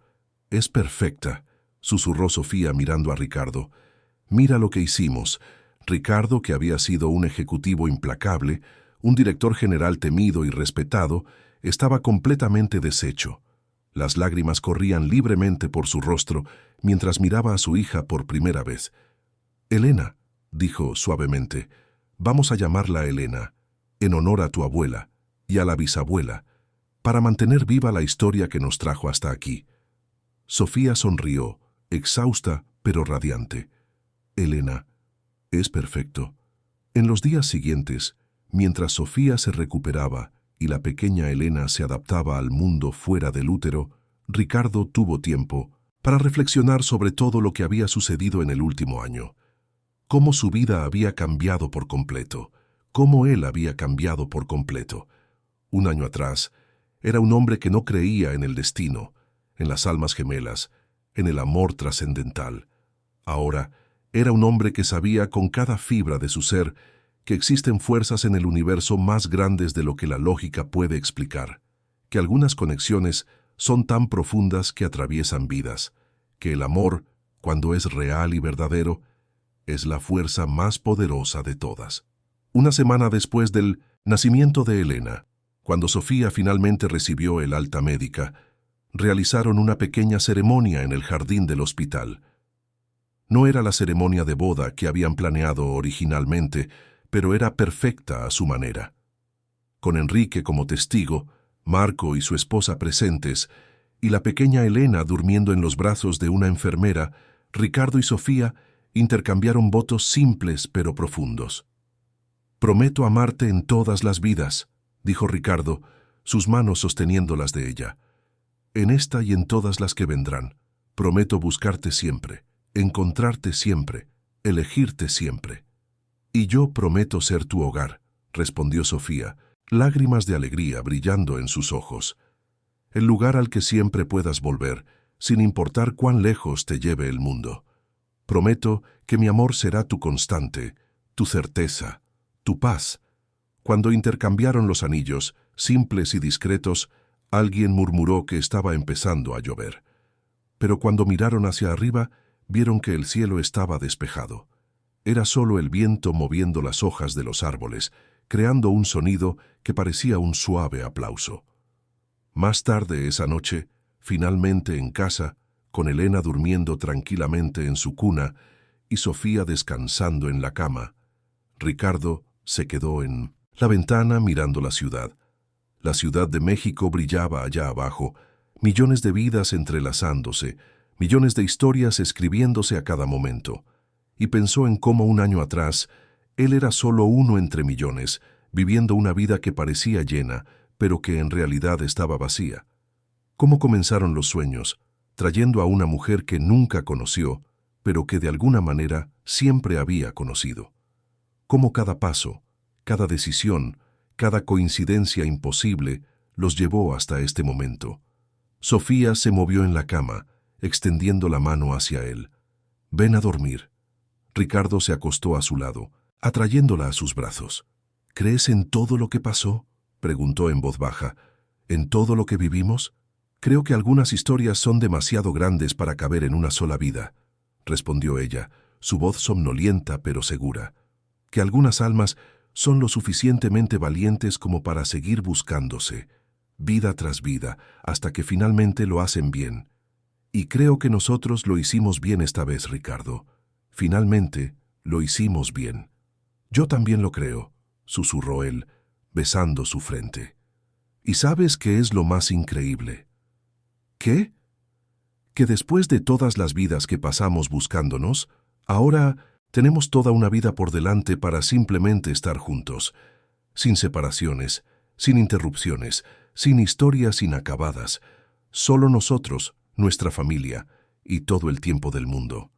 [SPEAKER 1] «Es perfecta», susurró Sofía mirando a Ricardo. «Mira lo que hicimos». Ricardo, que había sido un ejecutivo implacable, un director general temido y respetado, estaba completamente deshecho. Las lágrimas corrían libremente por su rostro mientras miraba a su hija por primera vez. «Elena», dijo suavemente, «vamos a llamarla Elena, en honor a tu abuela y a la bisabuela, para mantener viva la historia que nos trajo hasta aquí». Sofía sonrió, exhausta pero radiante. «Elena, es perfecto». En los días siguientes, mientras Sofía se recuperaba y la pequeña Elena se adaptaba al mundo fuera del útero, Ricardo tuvo tiempo para reflexionar sobre todo lo que había sucedido en el último año. Cómo su vida había cambiado por completo, cómo él había cambiado por completo. Un año atrás, era un hombre que no creía en el destino, en las almas gemelas, en el amor trascendental. Ahora, era un hombre que sabía con cada fibra de su ser que existen fuerzas en el universo más grandes de lo que la lógica puede explicar, que algunas conexiones son tan profundas que atraviesan vidas, que el amor, cuando es real y verdadero, es la fuerza más poderosa de todas. Una semana después del nacimiento de Elena, cuando Sofía finalmente recibió el alta médica, realizaron una pequeña ceremonia en el jardín del hospital. No era la ceremonia de boda que habían planeado originalmente, pero era perfecta a su manera. Con Enrique como testigo, Marco y su esposa presentes, y la pequeña Elena durmiendo en los brazos de una enfermera, Ricardo y Sofía intercambiaron votos simples pero profundos. «Prometo amarte en todas las vidas», dijo Ricardo, sus manos sosteniendo las de ella. «En esta y en todas las que vendrán. Prometo buscarte siempre, encontrarte siempre, elegirte siempre». «Y yo prometo ser tu hogar», respondió Sofía, lágrimas de alegría brillando en sus ojos. «El lugar al que siempre puedas volver, sin importar cuán lejos te lleve el mundo. Prometo que mi amor será tu constante, tu certeza, tu paz». Cuando intercambiaron los anillos, simples y discretos, alguien murmuró que estaba empezando a llover. Pero cuando miraron hacia arriba, vieron que el cielo estaba despejado. Era solo el viento moviendo las hojas de los árboles, creando un sonido que parecía un suave aplauso. Más tarde esa noche, finalmente en casa, con Elena durmiendo tranquilamente en su cuna y Sofía descansando en la cama, Ricardo se quedó en la ventana mirando la ciudad. La Ciudad de México brillaba allá abajo, millones de vidas entrelazándose, millones de historias escribiéndose a cada momento. Y pensó en cómo un año atrás él era solo uno entre millones, viviendo una vida que parecía llena, pero que en realidad estaba vacía. Cómo comenzaron los sueños, trayendo a una mujer que nunca conoció, pero que de alguna manera siempre había conocido. Cómo cada paso, cada decisión, cada coincidencia imposible los llevó hasta este momento. Sofía se movió en la cama, extendiendo la mano hacia él. «Ven a dormir». Ricardo se acostó a su lado, atrayéndola a sus brazos. «¿Crees en todo lo que pasó?», preguntó en voz baja. «¿En todo lo que vivimos? Creo que algunas historias son demasiado grandes para caber en una sola vida», respondió ella, su voz somnolienta pero segura. «Que algunas almas son lo suficientemente valientes como para seguir buscándose, vida tras vida, hasta que finalmente lo hacen bien. Y creo que nosotros lo hicimos bien esta vez, Ricardo. Finalmente lo hicimos bien». «Yo también lo creo», susurró él, besando su frente. «¿Y sabes qué es lo más increíble?». «¿Qué?». «Que después de todas las vidas que pasamos buscándonos, ahora tenemos toda una vida por delante para simplemente estar juntos, sin separaciones, sin interrupciones, sin historias inacabadas, solo nosotros, nuestra familia y todo el tiempo del mundo».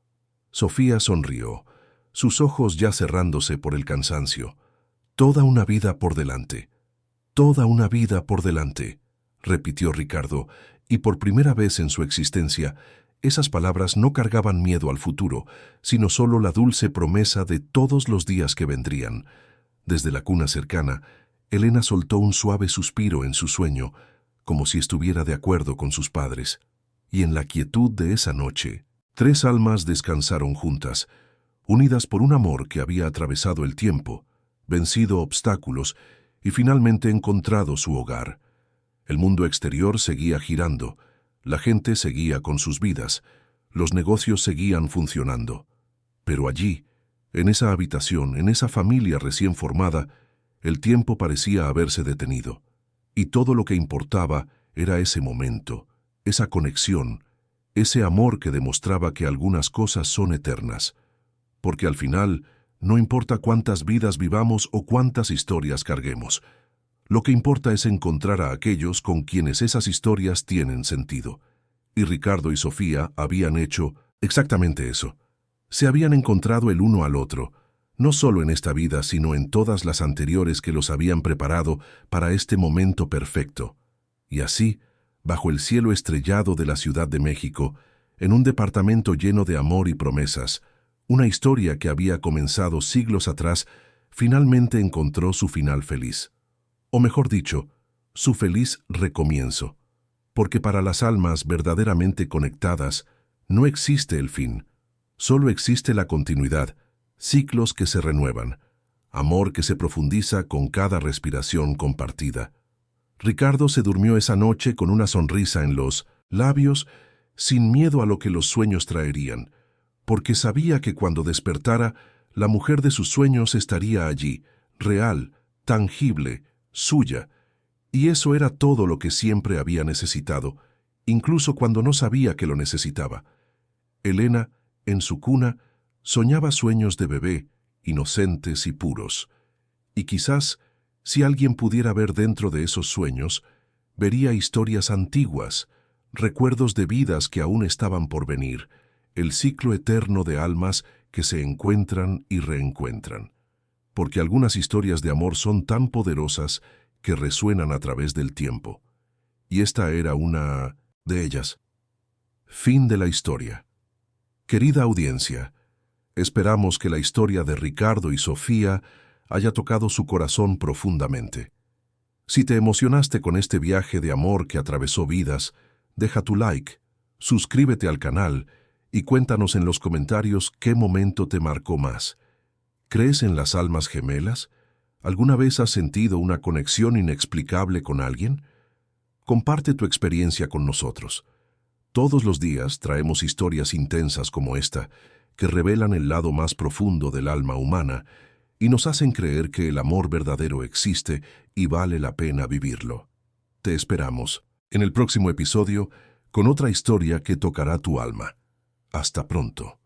[SPEAKER 1] Sofía sonrió, sus ojos ya cerrándose por el cansancio. «Toda una vida por delante. Toda una vida por delante», repitió Ricardo, y por primera vez en su existencia, esas palabras no cargaban miedo al futuro, sino solo la dulce promesa de todos los días que vendrían. Desde la cuna cercana, Elena soltó un suave suspiro en su sueño, como si estuviera de acuerdo con sus padres. Y en la quietud de esa noche, 3 almas descansaron juntas, unidas por un amor que había atravesado el tiempo, vencido obstáculos y finalmente encontrado su hogar. El mundo exterior seguía girando, la gente seguía con sus vidas, los negocios seguían funcionando. Pero allí, en esa habitación, en esa familia recién formada, el tiempo parecía haberse detenido, y todo lo que importaba era ese momento, esa conexión, ese amor que demostraba que algunas cosas son eternas. Porque al final, no importa cuántas vidas vivamos o cuántas historias carguemos, lo que importa es encontrar a aquellos con quienes esas historias tienen sentido. Y Ricardo y Sofía habían hecho exactamente eso. Se habían encontrado el uno al otro, no solo en esta vida, sino en todas las anteriores que los habían preparado para este momento perfecto. Y así, bajo el cielo estrellado de la Ciudad de México, en un departamento lleno de amor y promesas, una historia que había comenzado siglos atrás finalmente encontró su final feliz. O mejor dicho, su feliz recomienzo. Porque para las almas verdaderamente conectadas no existe el fin, solo existe la continuidad, ciclos que se renuevan, amor que se profundiza con cada respiración compartida. Ricardo se durmió esa noche con una sonrisa en los labios, sin miedo a lo que los sueños traerían, porque sabía que cuando despertara, la mujer de sus sueños estaría allí, real, tangible, suya, y eso era todo lo que siempre había necesitado, incluso cuando no sabía que lo necesitaba. Elena, en su cuna, soñaba sueños de bebé, inocentes y puros, y quizás, si alguien pudiera ver dentro de esos sueños, vería historias antiguas, recuerdos de vidas que aún estaban por venir, el ciclo eterno de almas que se encuentran y reencuentran. Porque algunas historias de amor son tan poderosas que resuenan a través del tiempo. Y esta era una de ellas. Fin de la historia. Querida audiencia, esperamos que la historia de Ricardo y Sofía haya tocado su corazón profundamente. Si te emocionaste con este viaje de amor que atravesó vidas, deja tu like, suscríbete al canal y cuéntanos en los comentarios qué momento te marcó más. ¿Crees en las almas gemelas? ¿Alguna vez has sentido una conexión inexplicable con alguien? Comparte tu experiencia con nosotros. Todos los días traemos historias intensas como esta, que revelan el lado más profundo del alma humana y nos hacen creer que el amor verdadero existe y vale la pena vivirlo. Te esperamos en el próximo episodio con otra historia que tocará tu alma. Hasta pronto.